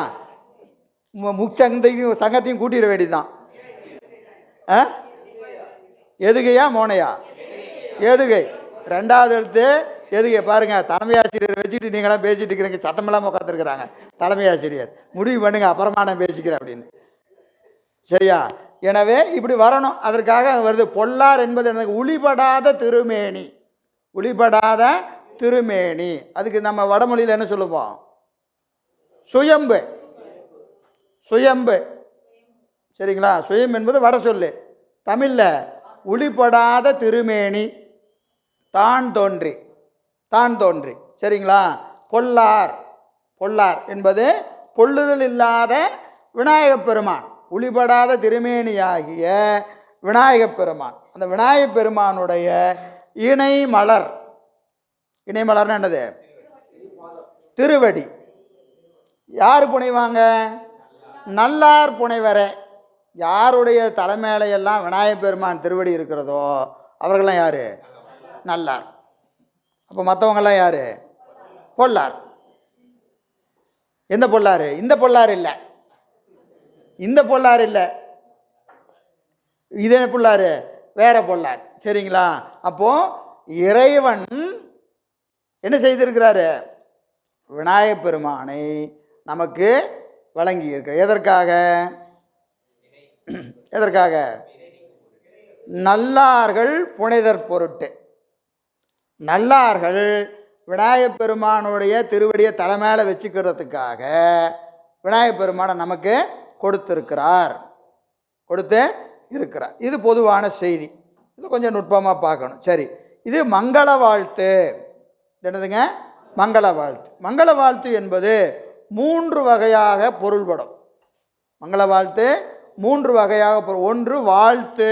சங்கத்தையும் கூட்டிட வேண்டியதுதான். ஆ எதுகையா மோனையா? எதுகை. ரெண்டாவது எழுத்து எதுகை. பாருங்க, தலைமை ஆசிரியர் வச்சுட்டு நீங்களாம் பேசிட்டு இருக்கிறீங்க, சத்தமெல்லாம் உட்காந்துருக்குறாங்க. தலைமை ஆசிரியர் முடிவு பண்ணுங்க, அப்புறமா நான் பேசிக்கிறேன் அப்படின்னு. சரியா? எனவே இப்படி வரணும். அதற்காக வருது. பொல்லார் என்பது எனக்கு ஒளிபடாத திருமேனி. ஒளிபடாத திருமேனி. அதுக்கு நம்ம வடமொழியில் என்ன சொல்லுவோம்? சுயம்பு. சுயம்பு. சரிங்களா? சுயம் என்பது வட சொல்லு. தமிழில் ஒளிபடாத திருமேனி. தான் தோன்றி. தான் தோன்றி. சரிங்களா? பொல்லார். பொல்லார் என்பது பொல்லுதல் இல்லாத விநாயகப் பெருமான். ஒளிபடாத திருமேனியாகிய விநாயகப் பெருமான். அந்த விநாயகப் பெருமானுடைய இணை மலர். இணை மலர்னா என்னது? திருவடி. யார் புனைவாங்க? நல்லார் புனைவரே. யாருடைய தலைமையிலையெல்லாம் விநாயகப் பெருமான் திருவடி இருக்கிறதோ அவர்கள்லாம் யார்? நல்லார். அப்போ மற்றவங்கெல்லாம் யார்? பொல்லார். எந்த பொல்லார்? இந்த பொல்லார் இல்லை. இந்த பொல்லார் இல்லை. இதே பொல்லார் வேற பொல்லார். சரிங்களா? அப்போ இறைவன் என்ன செய்திருக்கிறாரு? விநாயகப் பெருமானை நமக்கு வழங்கி இருக்க. எதற்காக? எதற்காக? நல்லார்கள் புனைதற் பொருட்டு. நல்லார்கள் விநாயகப் பெருமானுடைய திருவடியை தலைமையில வச்சுக்கிறதுக்காக விநாயகப் பெருமானை நமக்கு கொடுத்திருக்கிறார். கொடுத்து இருக்கிறார். இது பொதுவான செய்தி. இது கொஞ்சம் நுட்பமாக பார்க்கணும். சரி, இது மங்கள வாழ்த்து. என்னதுங்க? மங்கள வாழ்த்து. மங்கள வாழ்த்து என்பது 3 வகையாக பொருள்படும். மங்கள வாழ்த்து 3 வகையாக பொருள். ஒன்று வாழ்த்து,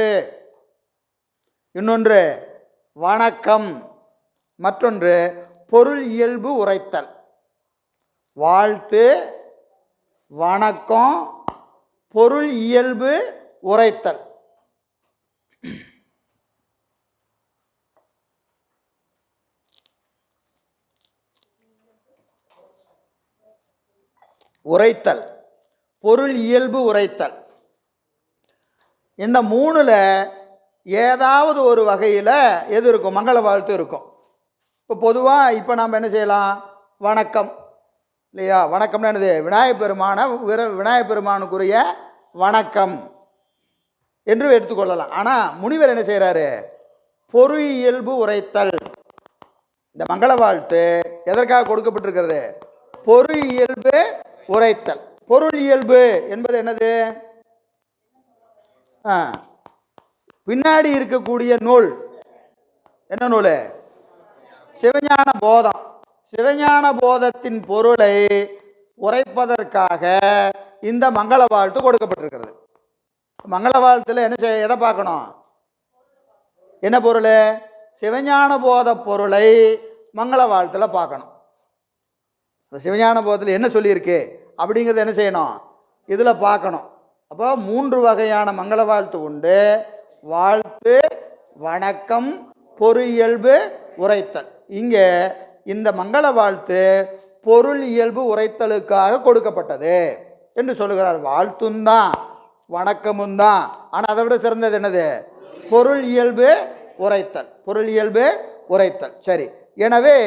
இன்னொன்று வணக்கம், மற்றொன்று பொருள் இயல்பு உரைத்தல். வாழ்த்து, வணக்கம், பொருள் இயல்பு உரைத்தல். உரைத்தல், பொருள் இயல்பு உரைத்தல். இந்த 3ல் ஏதாவது ஒரு வகையில் எது இருக்கும்? மங்கள வாழ்த்து இருக்கும். இப்போ பொதுவாக இப்போ நாம் என்ன செய்யலாம்? வணக்கம் இல்லையா? வணக்கம்னு என்னது? விநாயகப் பெருமானுக்குரிய வணக்கம் என்று எடுத்துக்கொள்ளலாம். ஆனால் முனிவர் என்ன செய்கிறாரு? பொருள் இயல்பு உரைத்தல். இந்த மங்கள வாழ்த்து எதற்காக கொடுக்கப்பட்டிருக்கிறது? பொருள் இயல்பு உரைத்தல். பொருள் இயல்பு என்பது என்னது? பின்னாடி இருக்கக்கூடிய நூல் என்ன நூல்? சிவஞான போதம். சிவஞான போதத்தின் பொருளை உரைப்பதற்காக இந்த மங்கள வாழ்த்து கொடுக்கப்பட்டிருக்கிறது. மங்கள வாழ்த்துல என்ன எதை பார்க்கணும்? என்ன பொருள்? சிவஞான போத பொருளை மங்கள வாழ்த்துல பார்க்கணும். சிவஞான போதத்தில் என்ன சொல்லியிருக்கு அப்படிங்கிறத என்ன செய்யணும்? இதில் பார்க்கணும். அப்போ 3 வகையான மங்கள வாழ்த்து உண்டு. வாழ்த்து, வணக்கம், பொருள் இயல்பு உரைத்தல். இங்கே இந்த மங்கள வாழ்த்து பொருள் இயல்பு உரைத்தலுக்காக கொடுக்கப்பட்டது என்று சொல்லுகிறார். வாழ்த்தும் தான், வணக்கமும் தான். ஆனால் அதை விட சிறந்தது என்னது? பொருள் இயல்பு உரைத்தல். பொருள் இயல்பு உரைத்தல். சரி, எனவே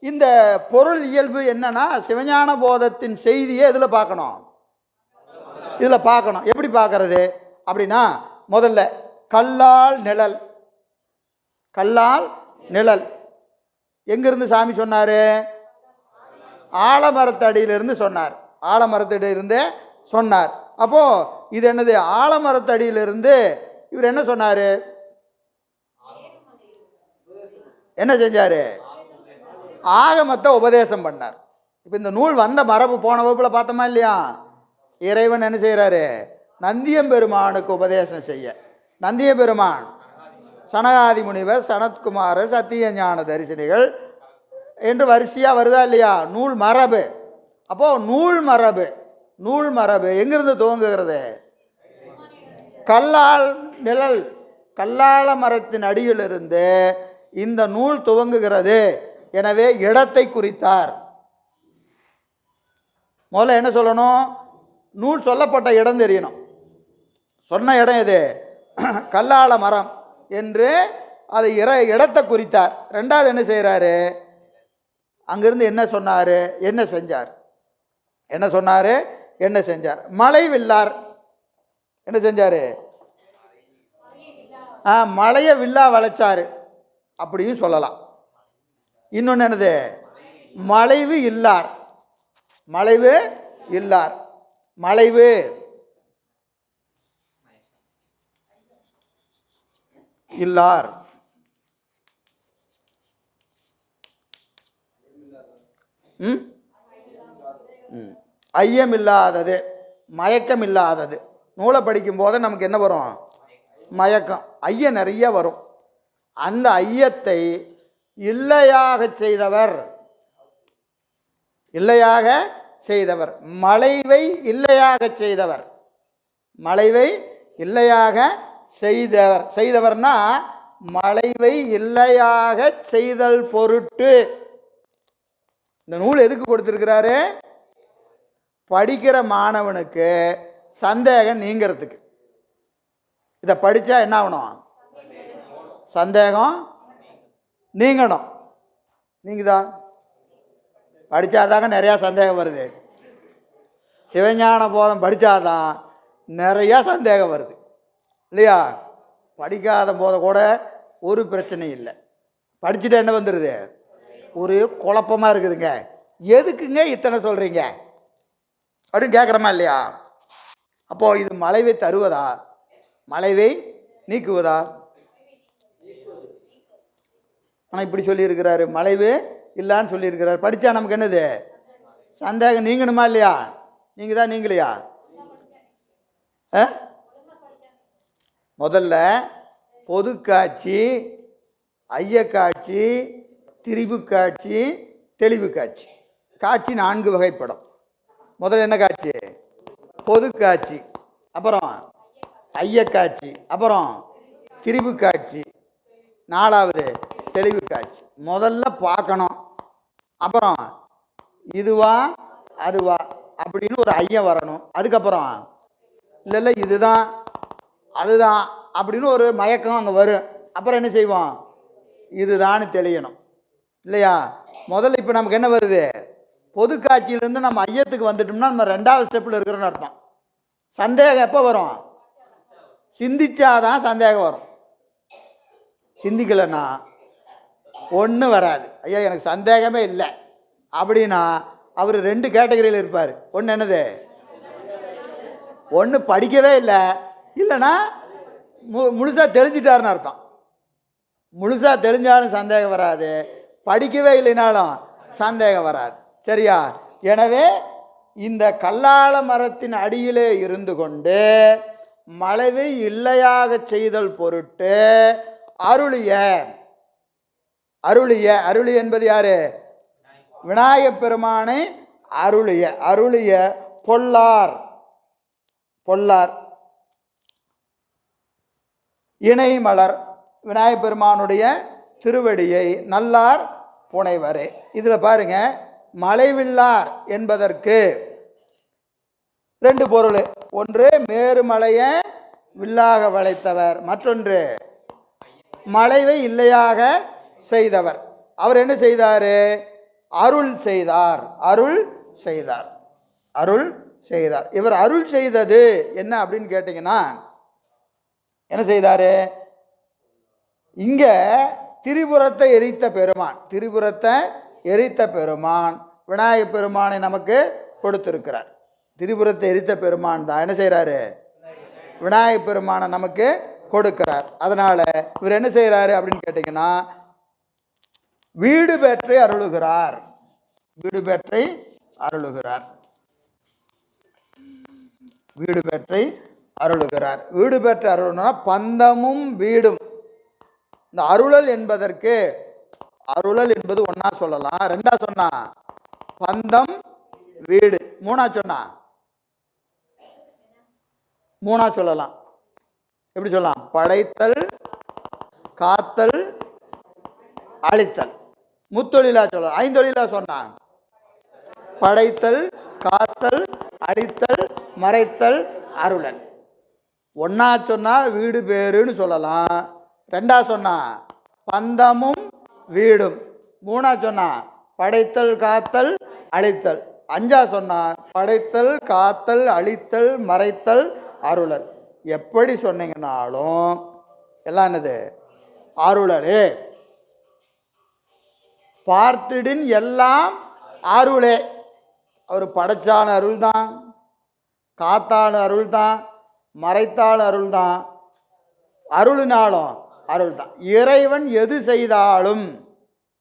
இந்த பொருள் இயல்பு என்னன்னா சிவஞான போதத்தின் செய்தியை இதில் பார்க்கணும். இதில் பார்க்கணும். எப்படி பார்க்கறது அப்படின்னா, முதல்ல கல்லால் நிழல். கல்லால் நிழல் எங்கிருந்து சாமி சொன்னார்? ஆலமரத்தடியிலிருந்து சொன்னார். ஆலமரத்தடியிலிருந்து சொன்னார். அப்போ இது என்னது? ஆலமரத்தடியிலிருந்து இவர் என்ன சொன்னார்? என்ன செஞ்சார்? ஆகமத்தை உபதேசம் பண்ணார். இப்போ இந்த நூல் வந்த மரபு போன வகுப்பில் பார்த்தோமா இல்லையா? இறைவன் என்ன செய்கிறாரு? நந்தியம்பெருமானுக்கு உபதேசம் செய்ய. நந்தியம்பெருமான் சனகாதி முனிவர், சனத்குமார், சத்தியஞான தரிசனிகள் என்று வரிசையாக வருதா இல்லையா? நூல் மரபு. அப்போது நூல் மரபு எங்கிருந்து துவங்குகிறது? கல்லால் நிழல், கல்லால மரத்தின் அடியிலிருந்து இந்த நூல் துவங்குகிறது. எனவே இடத்தை குறித்தார். முதல்ல என்ன சொல்லணும்? நூல் சொல்லப்பட்ட இடம் தெரியணும். சொன்ன இடம் எது? கல்லால மரம் என்று அதை இடத்தை குறித்தார். ரெண்டாவது என்ன செய்கிறாரு? அங்கிருந்து என்ன சொன்னார், என்ன செஞ்சார்? என்ன சொன்னார், என்ன செஞ்சார்? மழை வில்லார். என்ன செஞ்சார்? மழையை வில்லா வளைச்சாரு அப்படியும் சொல்லலாம். இன்னொன்று என்னது? மலைவு இல்லார். மலைவு இல்லார். மலைவு இல்லார். ஐயம் இல்லாதது, மயக்கம் இல்லாதது. நூலை படிக்கும் போது நமக்கு என்ன வரும்? மயக்கம், ஐயம் நிறைய வரும். அந்த ஐயத்தை இல்லையாக செய்தவர், இல்லையாக செய்தவர். மலைவை இல்லையாக செய்தவர், மலைவை இல்லையாக செய்தவர். செய்தவர்னா மலைவை இல்லையாக செய்தல் பொருட்டு. இந்த நூல் எதுக்கு கொடுத்திருக்கிறாரு? படிக்கிற மாணவனுக்கு சந்தேகம் நீங்கிறதுக்கு. இதை படித்தா என்ன ஆகணும்? சந்தேகம் நீங்கணும். நீங்குதா? படித்தாதாங்க நிறையா சந்தேகம் வருது. சிவஞான போதம் படித்தாதான் நிறையா சந்தேகம் வருது இல்லையா? படிக்காத போத கூட ஒரு பிரச்சனை இல்லை. படிச்சுட்டு என்ன வந்துடுது? ஒரு குழப்பமாக இருக்குதுங்க. எதுக்குங்க இத்தனை சொல்கிறீங்க அப்படின்னு கேட்குறோமா இல்லையா? அப்போது இது மலைவை தருவதா, மலைவை நீக்குவதா? ஆனால் இப்படி சொல்லியிருக்கிறாரு, மலைவு இல்லான்னு சொல்லியிருக்கிறார். படித்தா நமக்கு என்னது? சந்தேகம் நீங்கணுமா இல்லையா? நீங்கள் தான் நீங்களையா? முதல்ல பொது காட்சி, ஐயக்காட்சி, திரிபு காட்சி, தெளிவு காட்சி. காட்சி 4 வகைப்படும். முதல்ல என்ன காட்சி? பொது காட்சி, அப்புறம் ஐயக்காட்சி, அப்புறம் திரிபு காட்சி, 4வது தெளிவு காட்சி. முதல்ல பார்க்கணும், அப்புறம் இதுவா அதுவா அப்படின்னு ஒரு ஐயம் வரணும். அதுக்கப்புறம் இல்லை இதுதான் அதுதான் அப்படின்னு ஒரு மயக்கம் அங்கே வரும். அப்புறம் என்ன செய்வோம்? இதுதான்னு தெளியணும் இல்லையா? முதல்ல இப்போ நமக்கு என்ன வருது? பொது காட்சியிலேருந்து நம்ம ஐயத்துக்கு வந்துட்டோம்னா நம்ம 2வது ஸ்டெப்பில் இருக்கிறோன்னு அர்த்தம். சந்தேகம் எப்போ வரும்? சிந்திச்சாதான் சந்தேகம் வரும். சிந்திக்கலைன்னா ஒன்றும் வராது. ஐயா எனக்கு சந்தேகமே இல்லை அப்படின்னா அவர் 2 கேட்டகரியில் இருப்பார். ஒன்று என்னது? ஒன்று படிக்கவே இல்லை, இல்லைன்னா முழுசாக தெளிஞ்சிட்டாருன்னு அர்த்தம். முழுசாக தெளிஞ்சாலும் சந்தேகம் வராது, படிக்கவே இல்லைனாலும் சந்தேகம் வராது. சரியா? எனவே இந்த கல்லால மரத்தின் அடியிலே இருந்து கொண்டு மலைவை இல்லையாக செய்தல் பொருட்டு அருளிய, அருளிய, அருளிய என்பது யாரு? விநாயகப் பெருமானை அருளிய, அருளிய பொல்லார், பொல்லார் இணை மலர் விநாயகப் பெருமானுடைய திருவடியை நல்லார் புனைவரே. இதில் பாருங்க, மலைவில்லார் என்பதற்கு 2 பொருள். ஒன்று மேருமலையை வில்லாக வளைத்தவர், மற்றொன்று மலைவை இல்லையாக செய்தவர். அவர் என்ன செய்தார்? அருள் செய்தார், அருள் செய்தார், அருள் செய்தார். இவர் அருள் செய்தது என்ன அப்படின்னு கேட்டிங்கன்னா என்ன செய்தார்? இங்கே திரிபுரத்தை எரித்த பெருமான், திரிபுரத்தை எரித்த பெருமான் விநாயகப் பெருமானை நமக்கு கொடுத்திருக்கிறார். திரிபுரத்தை எரித்த பெருமான் தான் என்ன செய்கிறாரு? விநாயகப் பெருமானை நமக்கு கொடுக்கிறார். அதனால் இவர் என்ன செய்கிறாரு அப்படின்னு கேட்டிங்கன்னா வீடு பெற்றை அருளுகிறார், வீடு பெற்றை அருளுகிறார், வீடு பெற்றை அருளுகிறார். வீடு பெற்ற அருள்னா பந்தமும் வீடும், இந்த அருளல் என்பதற்கு அருளல் என்பது ஒன்றா சொல்லலாம். ரெண்டா சொன்னா பந்தம் வீடு, மூணா சொல்லலாம். எப்படி சொல்லலாம்? படைத்தல் காத்தல் அழித்தல். முத்தொழிலா சொல்லலாம். ஐந்தொழிலா சொன்னா படைத்தல் காத்தல் அழித்தல் மறைத்தல் அருளல். ஒன்னா சொன்னா வீடு பேருன்னு சொல்லலாம். ரெண்டா சொன்னா பந்தமும் வீடும். மூணா சொன்னா படைத்தல் காத்தல் அழித்தல். அஞ்சா சொன்னா படைத்தல் காத்தல் அழித்தல் மறைத்தல் அருளல். எப்படி சொன்னீங்கன்னாலும் எல்லாம் என்னது? அருளலே. பார்த்திடின் எல்லாம் அருளே. அவர் படைச்சான அருள் தான், காத்தான அருள் தான், மறைத்தாள் அருள் தான், அருளினாலும் அருள் தான். இறைவன் எது செய்தாலும்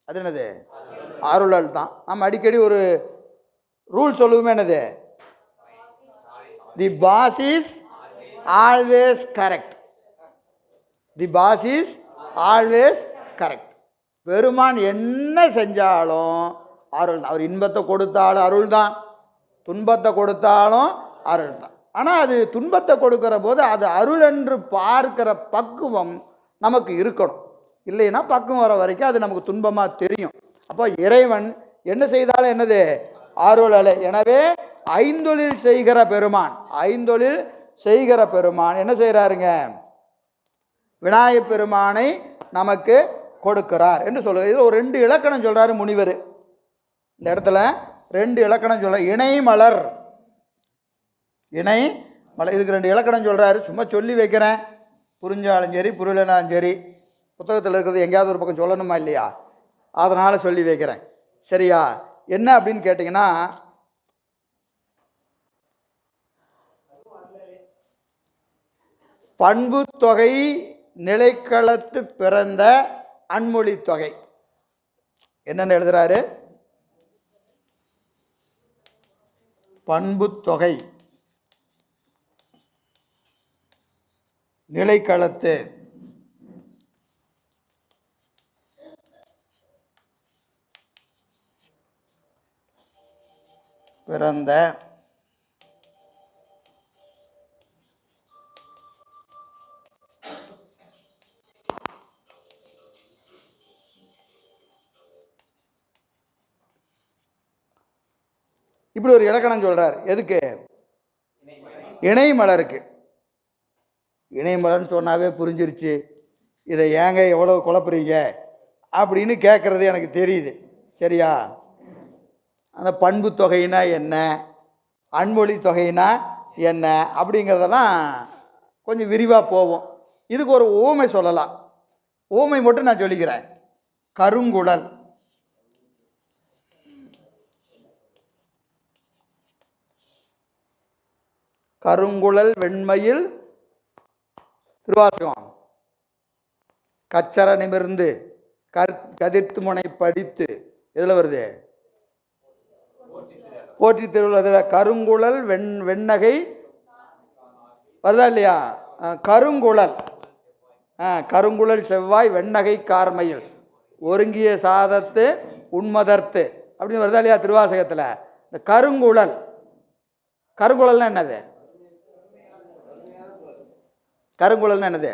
அது என்னது? அருளல் தான். நம்ம அடிக்கடி ஒரு ரூல் சொல்லுவோமே, என்னது? The boss is always correct. The boss is always correct. பெருமான் என்ன செஞ்சாலும் அருள் தான். அவர் இன்பத்தை கொடுத்தாலும் அருள் தான், துன்பத்தை கொடுத்தாலும் அருள் தான். ஆனால் அது துன்பத்தை கொடுக்கிற போது அது அருள் என்று பார்க்கிற பக்குவம் நமக்கு இருக்கணும். இல்லைன்னா பக்குவம் வர வரைக்கும் அது நமக்கு துன்பமாக தெரியும். அப்போ இறைவன் என்ன செய்தாலும் என்னது? அருளலை. எனவே ஐந்தொழில் செய்கிற பெருமான், ஐந்தொழில் செய்கிற பெருமான் என்ன செய்கிறாருங்க? விநாயகப் பெருமானை நமக்கு கொடுக்கிறார் என்று சொல்கிறார். இதில் ஒரு 2 இலக்கணம் சொல்கிறாரு முனிவர். இந்த இடத்துல 2 இலக்கணம் சொல்கிறார். இணைமலர், இணைமலர். இதுக்கு 2 இலக்கணம் சொல்கிறாரு. சும்மா சொல்லி வைக்கிறேன், புரிஞ்சாலும் சரி புரியலனாலும் சரி. புத்தகத்தில் இருக்கிறது எங்கேயாவது ஒரு பக்கம் சொல்லணுமா இல்லையா? அதனால் சொல்லி வைக்கிறேன். சரியா? என்ன அப்படின்னு கேட்டிங்கன்னா, பண்பு தொகை நிலைக்களத்து பிறந்த அன்மொழி தொகை. என்னென்னு எழுதுறாரு? பண்பு தொகை நிலைக்களத்து பிறந்த இப்படி ஒரு இலக்கணம் சொல்றார். எதுக்கு? இணைமலருக்கு. இணைமலர்னு சொன்னாவே புரிஞ்சிருச்சு. இதை ஏங்க எவ்வளோ குழப்புறீங்க அப்படின்னு கேட்குறது எனக்கு தெரியுது. சரியா? அந்த பண்பு தொகைனா என்ன, அன்மொழி தொகைனா என்ன அப்படிங்கிறதெல்லாம் கொஞ்சம் விரிவாக போவோம். இதுக்கு ஒரு ஊமை சொல்லலாம். ஊமை மட்டும் நான் சொல்லிக்கிறேன். கருங்குழல். கருங்குழல் வெண்மையில் திருவாசகம் கச்சர நிமிர்ந்து கதிர்த்து முனை படித்து எதில் வருது? போற்றி திருவிழா. கருங்குழல் வெண்ணகை வருதா இல்லையா? கருங்குழல், கருங்குழல் செவ்வாய் வெண்ணகை கார்மையில் ஒருங்கிய சாதத்து உண்மதர்த்து அப்படின்னு வருதா இல்லையா திருவாசகத்தில்? இந்த கருங்குழல், கருங்குழல்னா என்னது? கருங்குழல்னா என்னது?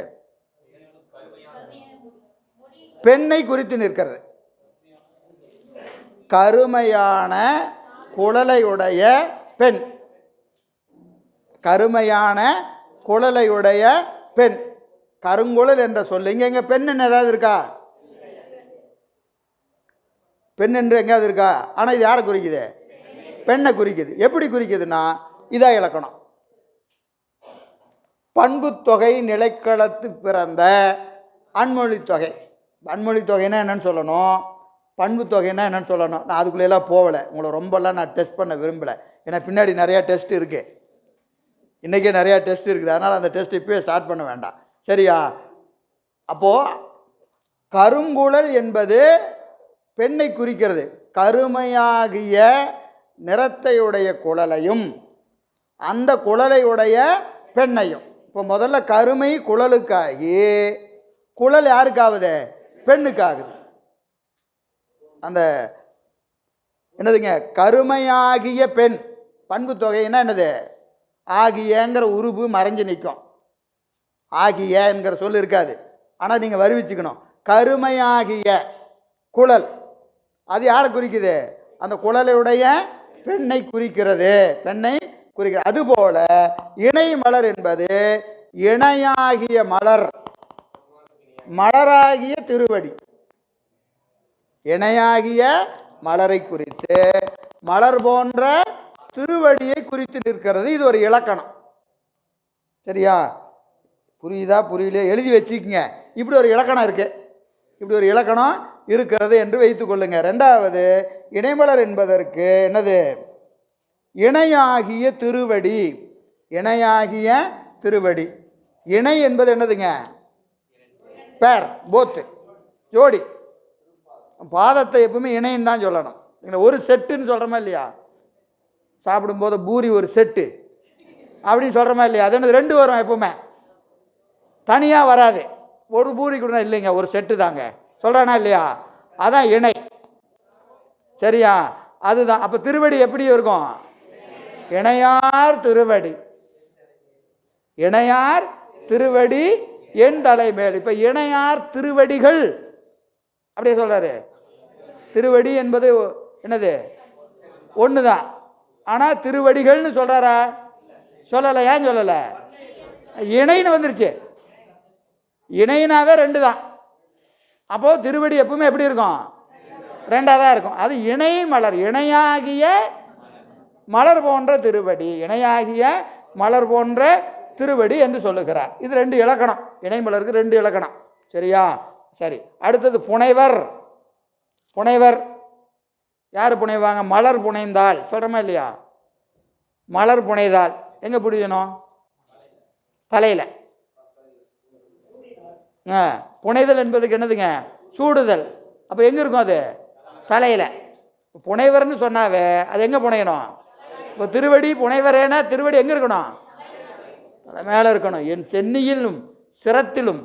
பெண்ணை குறித்து நிற்கிறது. கருமையான குழலையுடைய பெண், கருமையான குழலையுடைய பெண். கருங்குழல் என்ற சொல்லு இங்க பெண் ஏதாவது இருக்கா? பெண் என்று எங்கேயாவது இருக்கா? ஆனால் இது யாரை குறிக்குது? பெண்ணை குறிக்குது. எப்படி குறிக்குதுன்னா இதான் இலக்கணம். பண்பு தொகை நிலைக்களத்து பிறந்த அன்மொழி தொகை. அன்மொழி தொகைன்னா என்னன்னு சொல்லணும், பண்பு தொகைன்னா என்னன்னு சொல்லணும். நான் அதுக்குள்ளெல்லாம் போகலை, உங்களை ரொம்பலாம் நான் டெஸ்ட் பண்ண விரும்பலை. ஏன்னா பின்னாடி நிறையா டெஸ்ட் இருக்குது, இன்றைக்கே நிறையா டெஸ்ட் இருக்குது. அதனால் அந்த டெஸ்ட் இப்போயே ஸ்டார்ட் பண்ண வேண்டாம். சரியா? அப்போது கருங்குழல் என்பது பெண்ணை குறிக்கிறது. கருமையாகிய நிறத்தையுடைய குழலையும் அந்த குழலையுடைய பெண்ணையும். இப்போ முதல்ல கருமை குழலுக்காகி குழல் யாருக்காகுது? பெண்ணுக்காகுது. அந்த என்னதுங்க, கருமையாகிய பெண் பண்பு தொகைன்னா என்னது? ஆகியங்கிற உருபு மறைஞ்சு நிற்கும். ஆகிய என்கிற சொல் இருக்காது. ஆனால் நீங்கள் வருவிச்சுக்கணும். கருமையாகிய குழல் அது யாரை குறிக்குது? அந்த குழலுடைய பெண்ணை குறிக்கிறது. பெண்ணை குறிக்கிறது. அதுபோல இணை மலர் என்பது இணையாகிய மலர், மலராகிய திருவடி. இணையாகிய மலரை குறித்து மலர் போன்ற திருவடியை குறித்து நிற்கிறது. இது ஒரு இலக்கணம். சரியா? புரியுதா புரியல? எழுதி வச்சுக்கங்க. இப்படி ஒரு இலக்கணம் இருக்கு. இப்படி ஒரு இலக்கணம் இருக்கிறது என்று வைத்துக் கொள்ளுங்க. ரெண்டாவது, இணைமலர் என்பதற்கு என்னது? இணையாகிய திருவடி. இணையாகிய திருவடி. இணை என்பது என்னதுங்க? பேர், போத்து, ஜோடி. பாதத்தை எப்பவுமே இணைன்னு தான் சொல்லணும். ஒரு செட்டுன்னு சொல்கிறோமா இல்லையா? சாப்பிடும்போது பூரி ஒரு செட்டு அப்படின்னு சொல்கிறோமா இல்லையா? அது என்னது? ரெண்டு வரும் எப்பவுமே, தனியாக வராது. ஒரு பூரி கூட இல்லைங்க, ஒரு செட்டு தாங்க சொல்கிறானா இல்லையா? அதான் இணை. சரியா? அதுதான். அப்போ திருவடி எப்படி இருக்கும்? இணையார் திருவடி. இணையார் திருவடி என் தலைமேல். இப்போ இணையார் திருவடிகள் அப்படியே சொல்றாரு. திருவடி என்பது என்னது? ஒன்று தான். ஆனால் திருவடிகள்னு சொல்றாரா? சொல்லலை. ஏன் சொல்லலை? இணைன்னு வந்துருச்சு. இணைனாவே ரெண்டு தான். அப்போ திருவடி எப்பவுமே எப்படி இருக்கும்? ரெண்டாக தான் இருக்கும். அது இணை மலர், இணையாகிய மலர் போன்ற திருவடி. இணையாகிய மலர் போன்ற திருவடி என்று சொல்லுகிறார். இது ரெண்டு இலக்கணம். இணை மலருக்கு ரெண்டு இலக்கணம். சரியா? சரி. அடுத்தது புனைவர். புனைவர் யார் புனைவாங்க? மலர் புனைந்தால் சொல்கிறோமா இல்லையா? மலர் புனைந்தால் எங்கே புரியணும்? தலையில். புனைதல் என்பதுக்கு என்னதுங்க? சூடுதல். அப்போ எங்கே இருக்கும் அது? தலையில். புனைவர்னு சொன்னாவே அது எங்கே புனையணும்? இப்போ திருவடி புனைவரேனா திருவடி எங்கே இருக்கணும்? தலை மேலே இருக்கணும். என் சென்னியிலும் சிரத்திலும்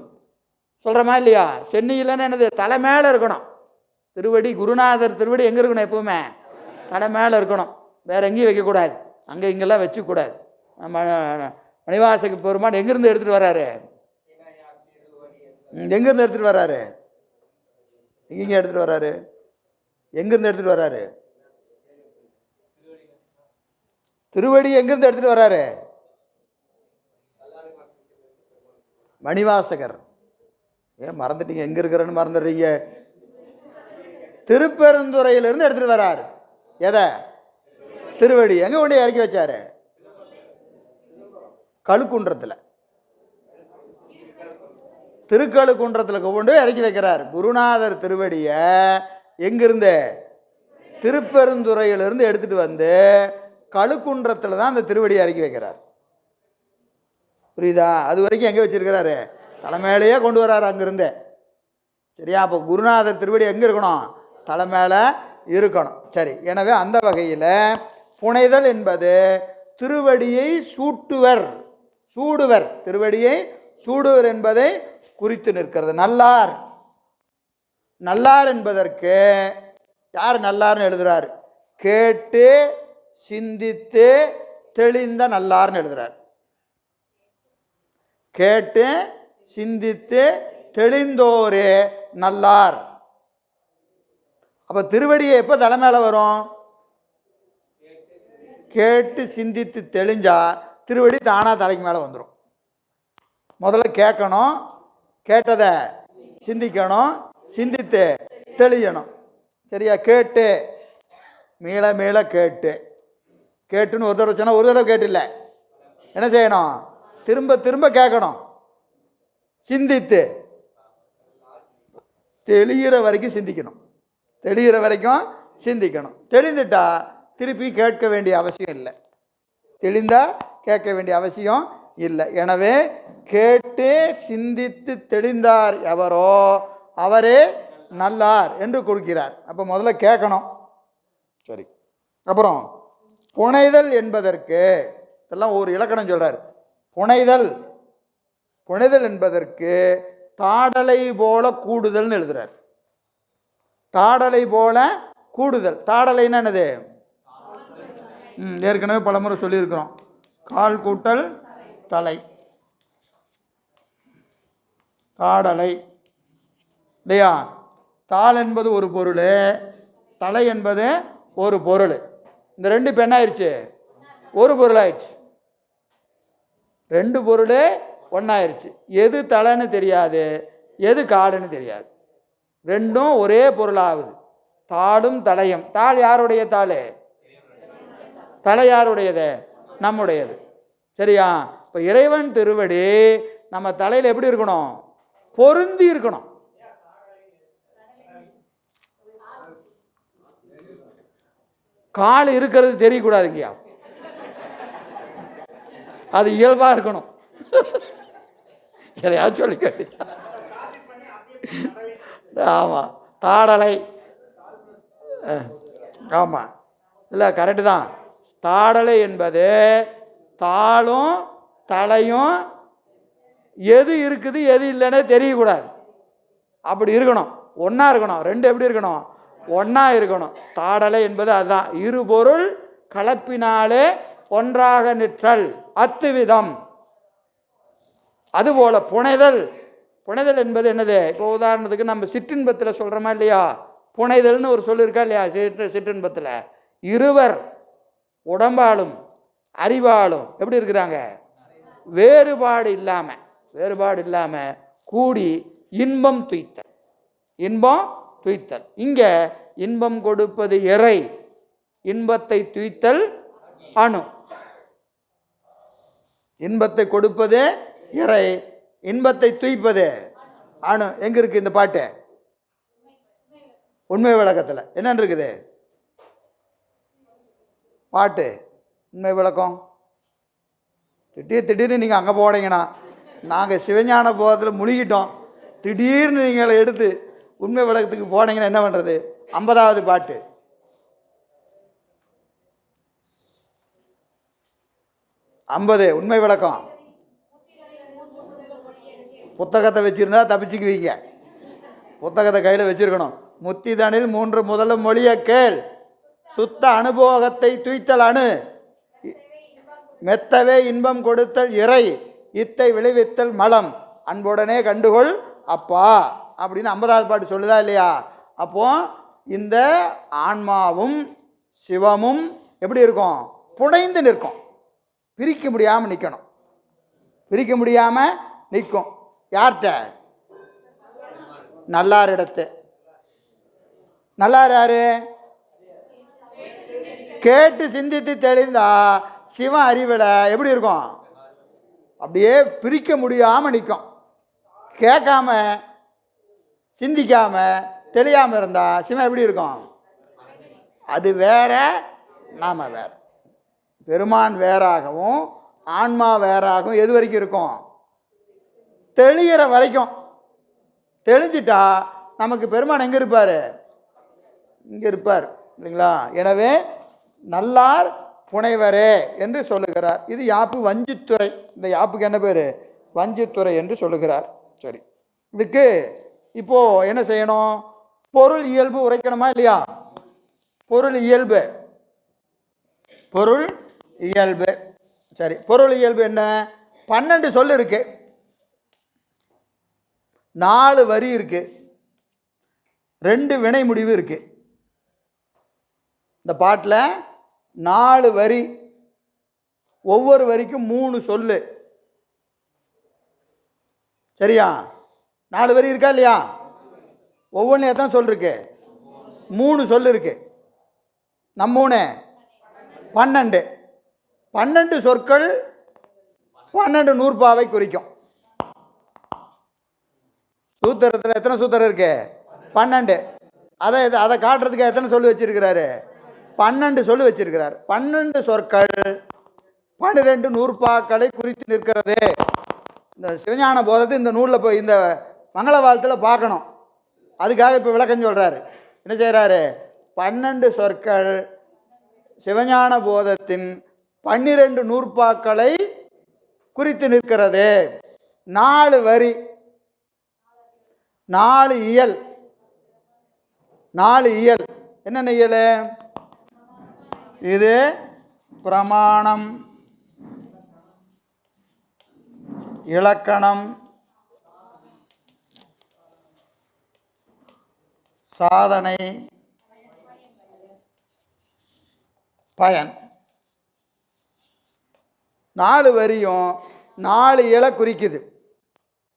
சொல்கிறோமா இல்லையா? சென்னியில்னா என்னது? தலை மேலே இருக்கணும். திருவடி, குருநாதர் திருவடி எங்கே இருக்கணும்? எப்பவுமே தலை மேலே இருக்கணும். வேற எங்கேயும் வைக்கக்கூடாது. அங்கே இங்கெல்லாம் வச்சுக்கூடாது. மணிவாசக பெருமான் எங்கேருந்து எடுத்துகிட்டு வர்றாரு? எங்கேருந்து எடுத்துகிட்டு வர்றாரு? எங்கேங்க எடுத்துகிட்டு வர்றாரு? எங்கேருந்து எடுத்துகிட்டு வர்றாரு? திருவடி எங்கேருந்து எடுத்துகிட்டு வர்றாரு? மணிவாசகர். ஏன் மறந்துட்டீங்க? எங்கே இருக்கிறன்னு மறந்துடுறீங்க? திருப்பெருந்துறையிலிருந்து எடுத்துகிட்டு வர்றாரு. எதை? திருவடி. எங்கே கொண்டு இறக்கி வச்சாரு? கழுக்குன்றத்தில். திருக்கழுக்குன்றத்தில் கொண்டு இறக்கி வைக்கிறார். குருநாதர் திருவடியை எங்கிருந்து? திருப்பெருந்துறையிலிருந்து எடுத்துகிட்டு வந்து கழுக்குன்றத்தில் தான் அந்த திருவடியை இறக்கி வைக்கிறார். புரியுதா? அது வரைக்கும் எங்கே வச்சிருக்கிறாரு? தலைமையிலேயே கொண்டு வர்றாரு அங்கிருந்து. சரியா? அப்போ குருநாதர் திருவடி எங்கே இருக்கணும்? தலைமையில இருக்கணும். சரி. எனவே அந்த வகையில் புனைதல் என்பது திருவடியை சூட்டுவர், சூடுவர், திருவடியை சூடுவர் என்பதை குறித்து நிற்கிறது. நல்லார். நல்லார் என்பதற்கு யார் நல்லார்னு எழுதுறார்? கேட்டு சிந்தித்து தெளிந்த நல்லார்னு எழுதுறார். கேட்டு சிந்தித்து தெளிந்தோரே நல்லார். அப்ப திருவடியை எப்போ தலை மேலே வரும்? கேட்டு சிந்தித்து தெளிஞ்சா திருவடி தானா தலைக்கு மேலே வந்துடும். முதல்ல கேட்கணும், கேட்டதை சிந்திக்கணும், சிந்தித்து தெளியணும். சரியா? கேட்டு மீள மீள கேட்டு, கேட்டுன்னு ஒரு தடவை சொன்னால் ஒரு தடவை கேட்டு இல்லை, என்ன செய்யணும்? திரும்ப திரும்ப கேட்கணும். சிந்தித்து தெளிகிற வரைக்கும் சிந்திக்கணும். தெளிகிற வரைக்கும் சிந்திக்கணும். தெளிந்துட்டா திருப்பி கேட்க வேண்டிய அவசியம் இல்லை. தெளிந்தா கேட்க வேண்டிய அவசியம் இல்லை. எனவே கேட்டு சிந்தித்து தெளிந்தார் எவரோ அவரே நல்லார் என்று கொடுக்கிறார். அப்போ முதல்ல கேட்கணும். சரி. அப்புறம் புனைதல் என்பதற்கு இதெல்லாம் ஒரு இலக்கணம் சொல்றார். புனைதல், புனைதல் என்பதற்கு தாடலை போல கூடுதல்னு எழுதுறார். தாடலை போல கூடுதல். தாடலைன்னா என்னது? ஏற்கனவே பலமுறை சொல்லியிருக்கிறோம். கால் கூட்டல் தலை, தாடலை இல்லையா? தாள் என்பது ஒரு பொருள், தலை என்பது ஒரு பொருள். இந்த ரெண்டு இப்போ என்ன ஆயிடுச்சு? ஒரு பொருள் ஆயிடுச்சு. ரெண்டு பொருள் ஒன்றாயிருச்சு. எது தலைன்னு தெரியாது, எது காடுன்னு தெரியாது. ரெண்டும் ஒரே பொருளாகுது. தாளும் தலையும். தாள் யாருடைய தாள்? தலை யாருடையது? நம்முடையது. சரியா? இப்போ இறைவன் திருவடி நம்ம தலையில் எப்படி இருக்கணும்? பொருந்தி இருக்கணும். கால் இருக்கிறது தெரியக்கூடாதுங்கய்யா, அது இயல்பா இருக்கணும். எதையாச்சும் சொல்லி கேட்டு. ஆமா, தாடலை. ஆமா, இல்லை கரெக்டு தான். தாடலை என்பது தாளும் தலையும் எது இருக்குது எது இல்லைன்னே தெரியக்கூடாது. அப்படி இருக்கணும், ஒன்றா இருக்கணும். ரெண்டு எப்படி இருக்கணும்? ஒன்றா இருக்கணும். தாடலை என்பது அதுதான். இருபொருள் கலப்பினாலே ஒன்றாக நிற்றல் அத்துவிதம். அதுபோல புனைதல். புனைதல் என்பது என்னது? இப்போ உதாரணத்துக்கு நம்ம சிற்றின்பத்தில் சொல்கிறோமா இல்லையா? புனைதல்னு ஒரு சொல் இருக்கா இல்லையா? சிற்றின்பத்தில் இருவர் உடம்பாலும் அறிவாலும் எப்படி இருக்கிறாங்க? வேறுபாடு இல்லாமல் கூடி இன்பம் துய்த்தல். இன்பம் துய்த்தல். இங்கே இன்பம் கொடுப்பது இறை, இன்பத்தை துய்த்தல் அணு. இன்பத்தை கொடுப்பது இறை, இன்பத்தை துய்ப்பது அணு. எங்க இருக்கு இந்த பாட்டு? உண்மை விளக்கத்தில் என்னன்னு இருக்குது பாட்டு? உண்மை விளக்கம். திடீர்னு நீங்கள் அங்கே போனீங்கன்னா, நாங்கள் சிவஞான போதத்தில் முழுகிட்டோம், திடீர்னு நீங்கள் எடுத்து உண்மை விளக்கத்துக்கு போனீங்கன்னா என்ன பண்ணுறது? 50வது பாட்டு. உண்மை விளக்கம். புத்தகத்தை வச்சிருந்தா தப்பிச்சுக்குவீங்க. புத்தகத்தை கையில் வச்சிருக்கணும். முத்திதனில் 3 முதல்ல மொழிய கேள், சுத்த அனுபோகத்தை துய்த்தல் அணு, மெத்தவே இன்பம் கொடுத்தல் இறை, இத்தை விளைவித்தல் மலம், அன்புடனே கண்டுகொள் அப்பா அப்படின்னு 50வது பாட்டு சொல்லுதா இல்லையா? அப்போ இந்த ஆன்மாவும் சிவமும் எப்படி இருக்கும்? புனைந்து நிற்கும். பிரிக்க முடியாமல் நிற்கணும். பிரிக்க முடியாமல் நிற்கும். யார்கிட்ட? நல்லாரிடத்து. நல்லார் யாரு? கேட்டு சிந்தித்து தெளிந்தா சிவன் அறிவில் எப்படி இருக்கும்? அப்படியே பிரிக்க முடியாமல் நிற்கும். கேட்காம சிந்திக்காம தெளியாமல் இருந்தா சிவன் எப்படி இருக்கும்? அது வேற, நாம வேற. பெருமான் வேறாகவும் ஆன்மா வேறாகவும் எது வரைக்கும் இருக்கும்? தெளிகிற வரைக்கும். தெளிஞ்சிட்டா நமக்கு பெருமான் எங்கே இருப்பார்? இங்கே இருப்பார் இல்லைங்களா? எனவே நல்லார் புனைவரே என்று சொல்லுகிறார். இது யாப்பு வஞ்சித்துறை. இந்த யாப்புக்கு என்ன பேர்? வஞ்சித்துறை என்று சொல்லுகிறார். சரி, இதுக்கு இப்போ என்ன செய்யணும்? பொருள் இயல்பு உரைக்கணுமா இல்லையா? பொருள் இயல்பு. பொருள் இயல்பு. சரி, பொருள் இயல்பு என்ன? 12 சொல் இருக்கு, 4 வரி இருக்கு, 2 வினை முடிவு இருக்கு. இந்த பாட்டில் 4 வரி, ஒவ்வொரு வரிக்கும் 3 சொல்லு. சரியா? 4 வரி இருக்கா இல்லையா? ஒவ்வொன்றும் எத்தனை சொல் இருக்கு? 3 சொல் இருக்கு. நம்ம 12. 12 சொற்கள் 12 நூற்பாவை குறிக்கும். சூத்திரத்தில் எத்தனை சூத்திரம் இருக்கு? 12. அதை காட்டுறதுக்கு எத்தனை சொல்லி வச்சிருக்கிறாரு? 12 சொல்லி வச்சிருக்கிறார். 12 சொற்கள் 12 நூற்பாக்களை குறித்து நிற்கிறது. இந்த சிவஞான போதத்தை இந்த நூலில் போய் இந்த மங்கள வாழ்த்தில் பார்க்கணும். அதுக்காக இப்போ விளக்கம் சொல்கிறாரு. என்ன செய்கிறாரு? 12 சொற்கள் சிவஞான போதத்தின் 12 நூற்பாக்களை குறித்து நிற்கிறது. 4 வரி. 4 இயல். 4 இயல் என்னென்ன இயல்? இது பிரமாணம், இலக்கணம், சாதனை, பயன். 4 வரியும் 4 இயலை குறிக்குது.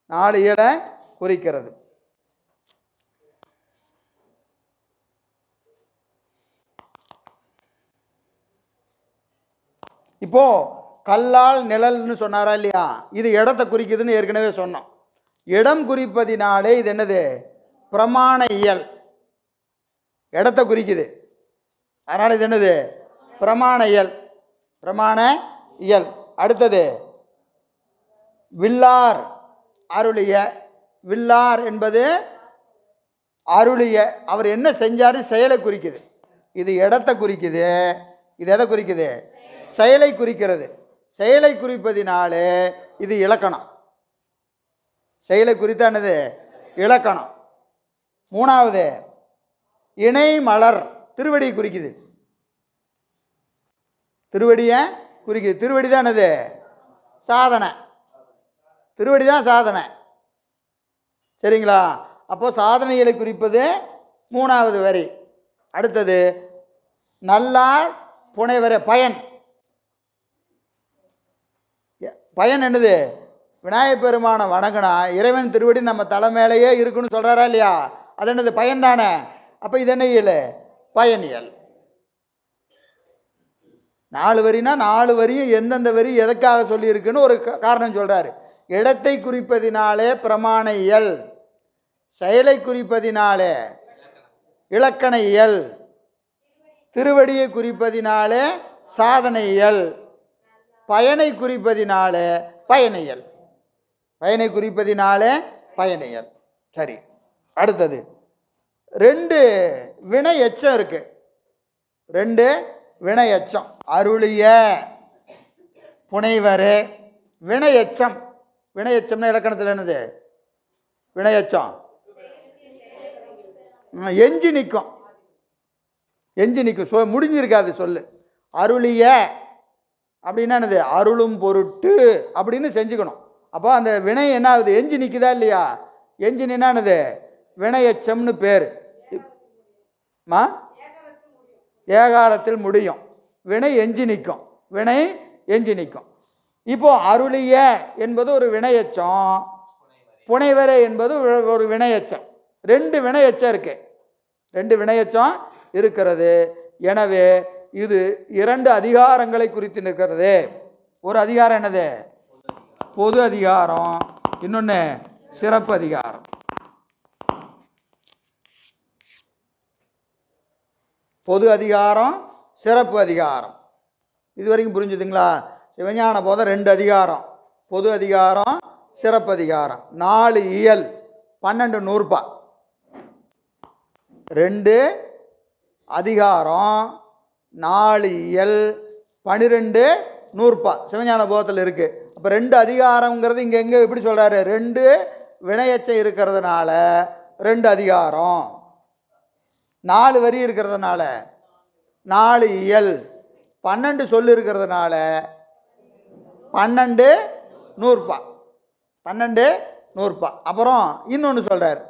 4 இயலை குறிக்கிறது. இப்போ கல்லால் நிழல்னு சொன்னாரா இல்லையா? இது இடத்தை குறிக்குதுன்னு ஏற்கனவே சொன்னோம். இடம் குறிப்பதினாலே இது என்னது? பிரமாண இயல். இடத்தை குறிக்குது, அதனால இது என்னது? பிரமாண இயல். பிரமாண இயல். அடுத்தது வில்லார் அருளிய. வில்லார் என்பது அருளிய, அவர் என்ன செஞ்சாரு செயலை குறிக்குது. இது இடத்தை குறிக்குது, இது எதை குறிக்குது? செயலை குறிக்கிறது. செயலை குறிப்பதினாலே இது இலக்கணம். செயலை குறித்தானது இலக்கணம். 3வது இணை மலர், திருவடி குறிக்குது. திருவடியை குறிக்குது. திருவடி தான் என்னது? சாதனை. திருவடி தான் சாதனை. சரிங்களா? அப்போ சாதனைகளை குறிப்பது 3வது வரி. அடுத்தது நல்லார் புனைவர பயன். பயன் என்னது? விநாயகப் பெருமான வணங்கினா இறைவன் திருவடி நம்ம தலை மேலேயே இருக்குன்னு சொல்கிறாரா இல்லையா? அது என்னது? பயன் தானே. அப்போ இது என்ன இயல்? பயனியல். 4 வரினா 4 வரியும் எந்தெந்த வரி எதற்காக சொல்லியிருக்குன்னு ஒரு காரணம் சொல்கிறாரு. இடத்தை குறிப்பதினாலே பிரமாண இயல், செயலை குறிப்பதினாலே இலக்கண இயல், திருவடியை குறிப்பதினாலே சாதனை இயல், பயனை குறிப்பதினாலே பயனியல். பயனை குறிப்பதினாலே பயனியல். சரி, அடுத்தது 2 வினை எச்சம் இருக்கு. 2 வினை எச்சம். அருளிய, புனைவரே. வினை எச்சம். வினை எச்சம்னா இலக்கணத்தில் என்னது? வினை எச்சம் எஞ்சி நிற்கும். எஞ்சி நிற்கும், முடிஞ்சிருக்காது சொல்லு. அருளிய அப்படின்னா என்னது? அருளும் பொருட்டு அப்படின்னு செஞ்சுக்கணும். அப்போ அந்த வினை என்ன ஆகுது? எஞ்சி நிற்குதா இல்லையா? எஞ்சி நின்னானது வினையச்சம்னு பேர். ஏகாரத்தில் முடியும். வினை எஞ்சி நிற்கும். வினை எஞ்சி நிற்கும். இப்போ அருளிய என்பது ஒரு வினையச்சம், புனைவரே என்பது ஒரு வினையச்சம். 2 வினையச்சம் இருக்கு. 2 வினையச்சம் இருக்கிறது. எனவே இது 2 அதிகாரங்களை குறித்து நிற்கிறது. ஒரு அதிகாரம் என்னது? பொது அதிகாரம். இன்னொன்று சிறப்பு அதிகாரம். பொது அதிகாரம், சிறப்பு அதிகாரம். இது வரைக்கும் புரிஞ்சுதுங்களா? சிவஞான போதம் 2 அதிகாரம், பொது அதிகாரம், சிறப்பு அதிகாரம். 4 இயல், 12 நூற்பா. 2 அதிகாரம், 4 இயல், 12 நூற்பா சிவஞான போதத்தில் இருக்கு. அப்போ 2 அதிகாரங்கிறது இங்கே எங்கே எப்படி சொல்கிறாரு? 2 வினையச்சம் இருக்கிறதுனால 2 அதிகாரம், 4 வரி இருக்கிறதுனால 4 இயல், 12 சொல்லு இருக்கிறதுனால 12 நூற்பா. 12 நூற்பா. அப்புறம் இன்னொன்று சொல்கிறார்.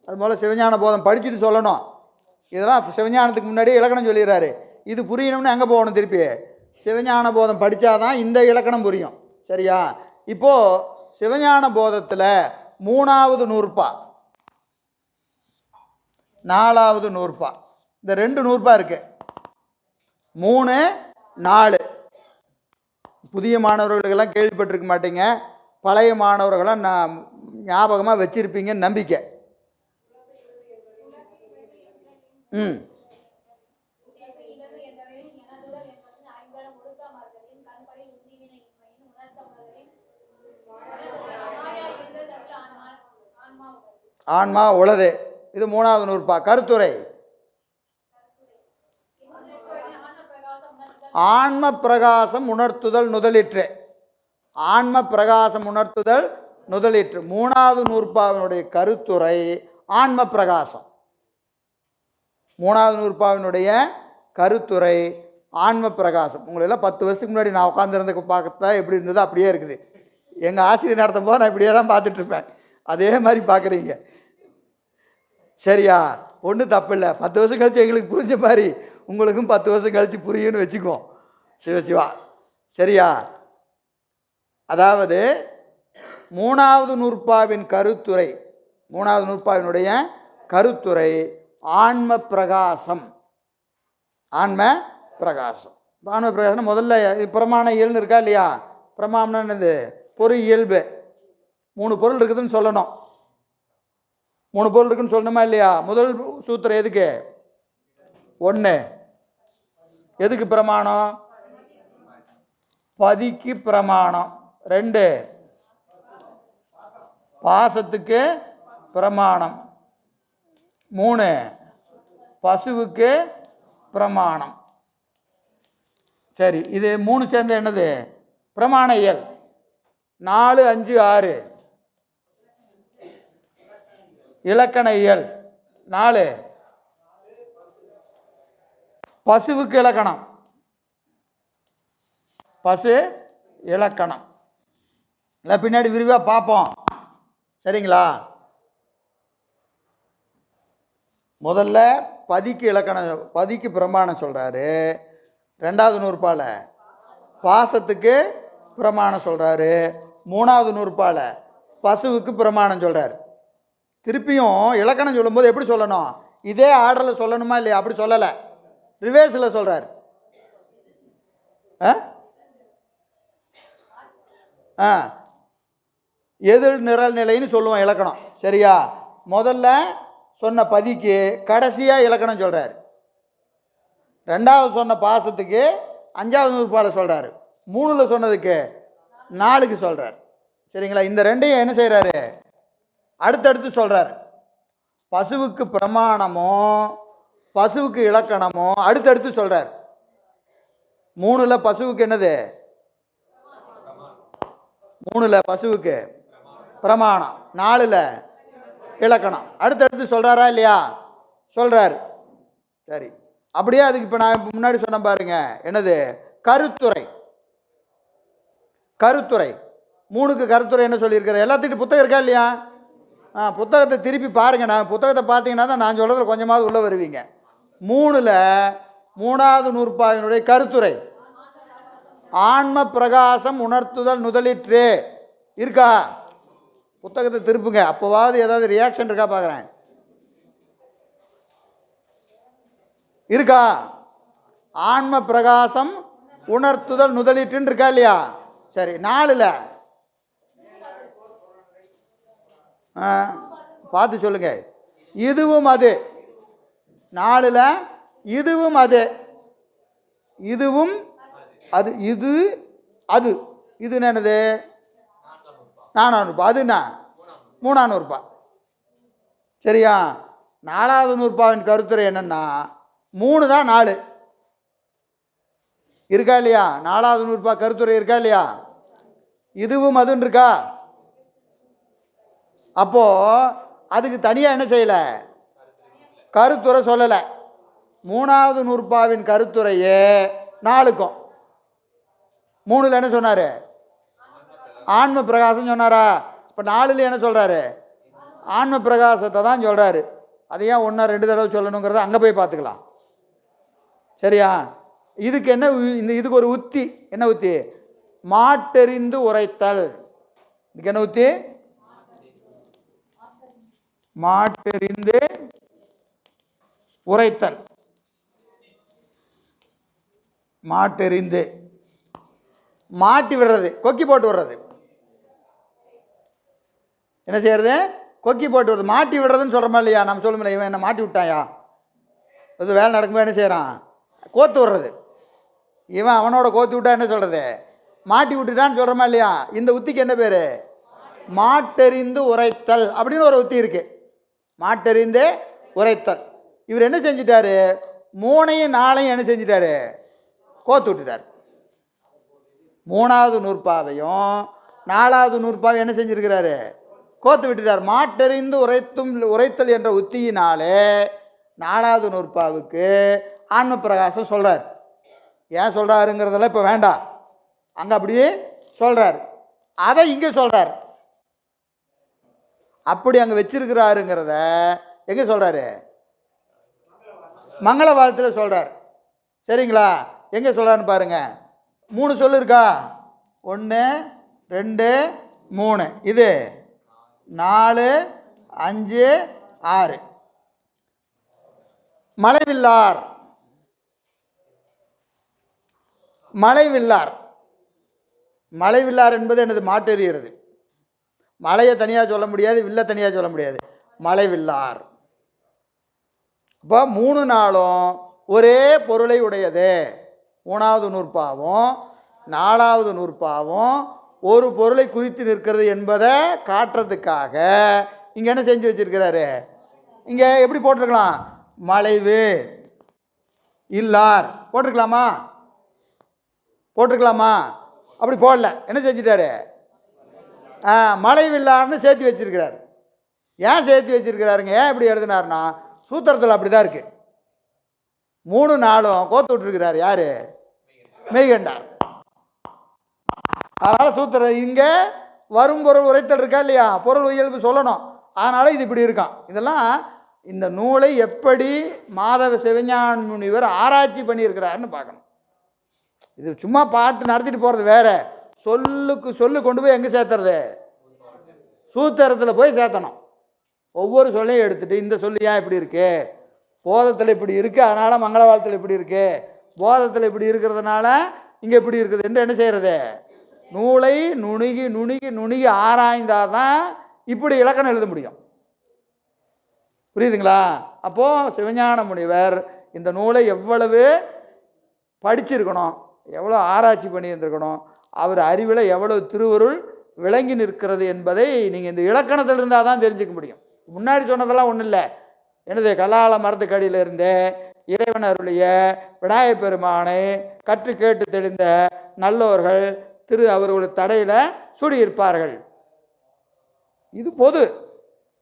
அது போல் சிவஞான போதம் படிச்சுட்டு சொல்லணும். இதெல்லாம் சிவஞானத்துக்கு முன்னாடியே இலக்கணம் சொல்லிடுறாரு. இது புரியணும்னு எங்கே போகணும்? திருப்பி சிவஞான போதம் படித்தாதான் இந்த இலக்கணம் புரியும். சரியா? இப்போது சிவஞான போதத்தில் 3வது நூற்பா, 4வது நூற்பா, இந்த 2 நூற்பா இருக்கு. 3, 4. புதிய மாணவர்களுக்கெல்லாம் கேள்விப்பட்டிருக்க மாட்டீங்க. பழைய மாணவர்களாம் நான் ஞாபகமாக வச்சிருப்பீங்கன்னு நம்பிக்கை. ஆன்மா உளது. இது 3வது நூற்பா. கருத்துரை. ஆன்ம பிரகாசம் உணர்த்துதல் நுதலிற்று. ஆன்ம பிரகாசம் உணர்த்துதல் நுதலிற்று. மூணாவது நூற்பாவினுடைய கருத்துரை ஆன்ம பிரகாசம். மூணாவது நூற்பாவினுடைய கருத்துரை ஆன்ம பிரகாசம். உங்களெல்லாம் 10 வருஷத்துக்கு முன்னாடி நான் உட்காந்துருந்த பார்த்தா எப்படி இருந்ததோ அப்படியே இருக்குது. எங்கள் ஆசிரியர் நடத்தும் போது நான் இப்படியே தான் பார்த்துட்ருப்பேன். அதே மாதிரி பார்க்குறீங்க. சரியா? ஒன்றும் தப்பு இல்லை. 10 வருஷம் கழித்து எங்களுக்கு புரிஞ்ச மாதிரி உங்களுக்கும் 10 வருஷம் கழித்து புரியுன்னு வச்சுக்குவோம். சிவசிவா. சரியா? அதாவது மூணாவது நூற்பாவின் கருத்துரை, மூணாவது நூற்பாவினுடைய கருத்துரை ஆன்ம பிரகாசம். ஆன்ம பிரகாசம். ஆன்ம பிரகாசம் முதல்ல பிரமாண இயல்னு இருக்கா இல்லையா? பிரமாணம்னா என்னது? பொருள் இயல்பு. 3 பொருள் இருக்குதுன்னு சொல்லணும். 3 பொருள் இருக்குன்னு சொல்லணுமா இல்லையா? முதல் சூத்திரம் எதுக்கு? 1 எதுக்கு பிரமாணம்? பதிக்கு பிரமாணம். 2 பாசத்துக்கு பிரமாணம். 3 பசுவுக்கு பிரமாணம். சரி, இது 3 சேர்ந்து என்னது? பிரமாண இயல். 4, 5, 6 இலக்கண இயல். 4 பசுவுக்கு இலக்கணம். பசு இலக்கணம். இல்லை பின்னாடி விரிவாக பார்ப்போம். சரிங்களா? முதல்ல பதிக்கு இலக்கணம், பதிக்கு பிரமாணம் சொல்கிறாரு. 2வது நூற்பால பாசத்துக்கு பிரமாணம் சொல்கிறாரு. 3வது நூற்பால பசுவுக்கு பிரமாணம் சொல்கிறார். திருப்பியும் இலக்கணம் சொல்லும்போது எப்படி சொல்லணும்? இதே ஆர்டரில் சொல்லணுமா இல்லையா? அப்படி சொல்லலை, ரிவேர்ஸில் சொல்கிறார். எதிர் நிரல் நிலைன்னு சொல்லுவோம் இலக்கணம். சரியா? முதல்ல சொன்ன பதிக்கு கடைசியாக இலக்கணம் சொல்கிறார். 2வது சொன்ன பாசத்துக்கு 5வது நூற்பால சொல்கிறார். 3ல் சொன்னதுக்கு 4க்கு சொல்கிறார். சரிங்களா? இந்த 2ஐயும் என்ன செய்கிறாரு? அடுத்தடுத்து சொல்கிறார். பசுவுக்கு பிரமாணமோ பசுவுக்கு இலக்கணமோ அடுத்தடுத்து சொல்கிறார். 3ல் பசுவுக்கு என்னது? 3ல் பசுவுக்கு பிரமாணம், 4ல் இலக்கணம். அடுத்தடுத்து சொல்கிறாரா இல்லையா? சொல்கிறார். சரி, அப்படியே அதுக்கு இப்போ நான் முன்னாடி சொன்ன பாருங்க, என்னது? கருத்துரை. கருத்துரை 3க்கு கருத்துரை என்ன சொல்லியிருக்கிறேன்? எல்லாத்துக்கிட்ட புத்தகம் இருக்கா இல்லையா? புத்தகத்தை திருப்பி பாருங்கள். நான் புத்தகத்தை பார்த்தீங்கன்னா தான் நான் சொல்கிறதுல கொஞ்சமாவது உள்ளே வருவீங்க. 3ல் 3வது நூற்பாவினுடைய கருத்துரை ஆன்ம பிரகாசம் உணர்த்துதல் நுதலிற்று இருக்கா? புத்தகத்தை திருப்புங்க. அப்போவாவது ஏதாவது ரியாக்ஷன் இருக்கா பார்க்குறேன். இருக்கா? ஆன்ம பிரகாசம் உணர்த்துதல் நுதலிற்றுன்னு இருக்கா இல்லையா? சரி, 4ல் பார்த்து சொல்லுங்க. இதுவும் அது. 4ல் இதுவும் அது, இதுவும் அது, இது அது, இது என்னது? 4ஆம் நூற்பா. அதுண்ணா 3ஆம் நூற்பா. சரியா? 4வது நூற்பாவின் கருத்துரை என்னன்னா 3 தான் 4 இருக்கா இல்லையா? 4வது நூற்பா கருத்துரை இருக்கா இல்லையா? இதுவும் அதுன்னு இருக்கா? அப்போ அதுக்கு தனியாக என்ன செய்யலை? கருத்துரை சொல்லலை. 3வது நூற்பாவின் கருத்துரையே 4க்கும். 3ல் என்ன சொன்னார்? ஆன்ம பிரகாசம் சொன்னாரா? இப்போ 4ல் என்ன சொல்கிறாரு? ஆன்ம பிரகாசத்தை தான் சொல்கிறாரு. அதை ஏன் 1 2 தடவை சொல்லணுங்கிறத அங்கே போய் பார்த்துக்கலாம். சரியா? இதுக்கு என்ன? இதுக்கு ஒரு உத்தி. என்ன உத்தி? மாட்டெறிந்து உரைத்தல். இதுக்கு என்ன உத்தி? மாட்டெறிந்து உரைத்தல். மாட்டெறிந்து மாட்டி விடுறது, கொக்கி போட்டு விடுறது. என்ன செய்யறது? கொக்கி போட்டு விடுறது, மாட்டி விடுறதுன்னு சொல்கிறோமா இல்லையா? நம்ம சொல்லுமில்ல, இவன் என்ன மாட்டி விட்டாயா, இது வேலை நடக்கும்போது என்ன செய்கிறான்? கோத்து விடுறது. இவன் அவனோட கோத்து விட்டா என்ன சொல்கிறது? மாட்டி விட்டுட்டான்னு சொல்கிறோமா இல்லையா? இந்த உத்திக்கு என்ன பேர்? மாட்டெறிந்து உரைத்தல் அப்படின்னு ஒரு உத்தி இருக்குது. மாட்டெறிந்து உரைத்தல். இவர் என்ன செஞ்சிட்டாரு? 3ஐயும் 4ஐயும் என்ன செஞ்சிட்டாரு? கோத்து விட்டுட்டார். 3வது நூற்பாவையும் 4வது நூற்பாவை என்ன செஞ்சிருக்கிறாரு? கோத்து விட்டுட்டார். மாட்டெறிந்து உரைத்தல் என்ற உத்தியினாலே 4வது நூற்பாவுக்கு ஆன்ம பிரகாசம் சொல்கிறார். ஏன் சொல்கிறாருங்கிறதெல்லாம் இப்போ வேண்டாம், அங்கே அப்படியே சொல்கிறார். அதை இங்கே சொல்கிறார். அப்படி அங்கே வச்சிருக்கிறாருங்கிறத எங்கே சொல்கிறாரு? மங்கள வாழ்த்தில் சொல்கிறார். சரிங்களா? எங்கே சொல்கிறாருன்னு பாருங்கள். 3 சொல்லு இருக்கா? 1 2 3, இது 4 5 6. மலைவில்லார், மலைவில்லார். மலைவில்லார் என்பது எனது மாட்டெறிகிறது. மலையை தனியாக சொல்ல முடியாது, வில்ல தனியாக சொல்ல முடியாது. மலைவில்லார். இப்போ 3 நாளும் ஒரே பொருளை உடையது. 3வது நூற்பாவும் 4வது நூற்பாவும் ஒரு பொருளை குறித்து நிற்கிறது என்பதை காட்டுறதுக்காக இங்கே என்ன செஞ்சு வச்சிருக்கிறாரு? இங்கே எப்படி போட்டிருக்கலாம்? மலைவு இல்லார் போட்டிருக்கலாமா? போட்டிருக்கலாமா? அப்படி போடல. என்ன செஞ்சிட்டாரு? மலைவில்லார்னு சேர்த்து வச்சிருக்கிறார். ஏன் சேர்த்து வச்சிருக்கிறாருங்க? ஏன் இப்படி எழுதினார்னா, சூத்திரத்தில் அப்படி தான் இருக்குது. 3 நாளும் கோத்து விட்டுருக்கிறார். யார்? மெய்கண்டார். அதனால் சூத்திரம் இங்கே வரும் பொருள் உரைத்தல் இருக்கா இல்லையா? பொருள் இயல்பு சொல்லணும். அதனால் இது இப்படி இருக்கான். இதெல்லாம் இந்த நூலை எப்படி மாதவ சிவஞான முனிவர் ஆராய்ச்சி பண்ணியிருக்கிறாருன்னு பார்க்கணும். இது சும்மா பாட்டு நடத்திட்டு போகிறது வேற, சொல்லுக்கு சொல்லு கொண்டு போய் எங்கே சேர்த்துறது? சூத்திரத்தில் போய் சேர்த்தணும். ஒவ்வொரு சொல்லையும் எடுத்துகிட்டு இந்த சொல்லு ஏன் இப்படி இருக்கு, போதத்தில் இப்படி இருக்குது அதனால் மங்கள வாழ்த்தில் இப்படி இருக்குது, போதத்தில் இப்படி இருக்கிறதுனால இங்கே இப்படி இருக்குது என்று என்ன செய்கிறது? நூலை நுணுகி நுணுகி நுணுகி ஆராய்ந்தாதான் இப்படி இலக்கணம் எழுத முடியும். புரியுதுங்களா? அப்போது சிவஞான முனிவர் இந்த நூலை எவ்வளவு படிச்சிருக்கணும், எவ்வளோ ஆராய்ச்சி பண்ணியிருந்திருக்கணும், அவர் அறிவில் எவ்வளவு திருவருள் விளங்கி நிற்கிறது என்பதை நீங்கள் இந்த இலக்கணத்தில் இருந்தால் தான் தெரிஞ்சுக்க முடியும். முன்னாடி சொன்னதெல்லாம் ஒன்றும் இல்லை. எனது கலால மரத்துக்கடியிலிருந்து இறைவன் அருளிய விநாயகப் பெருமானை கற்று கேட்டு தெளிந்த நல்லோர்கள் அவர்களுடைய தடையில் சூடியிருப்பார்கள். இது பொது.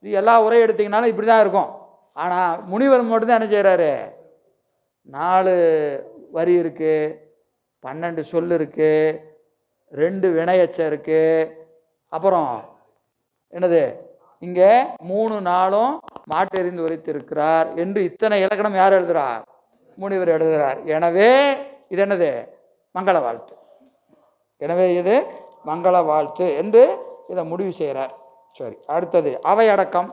இது எல்லா உரை எடுத்திங்கனாலும் இப்படி தான் இருக்கும். ஆனால் முனிவர் மட்டும்தான் என்ன செய்கிறாரு? 4 வரி இருக்குது, 12 சொல் இருக்குது, 2 வினையச்சம் இருக்குது, அப்புறம் என்னது இங்கே 3 நாளும் மாட்டெறிந்து உரைத்திருக்கிறார் என்று இத்தனை இலக்கணம் யார் எழுதுகிறார்? முனிவர் எழுதுகிறார். எனவே இது என்னது? மங்கள வாழ்த்து. எனவே இது மங்கள வாழ்த்து என்று இதை முடிவு செய்கிறார். சரி, அடுத்தது அவை அடக்கம்.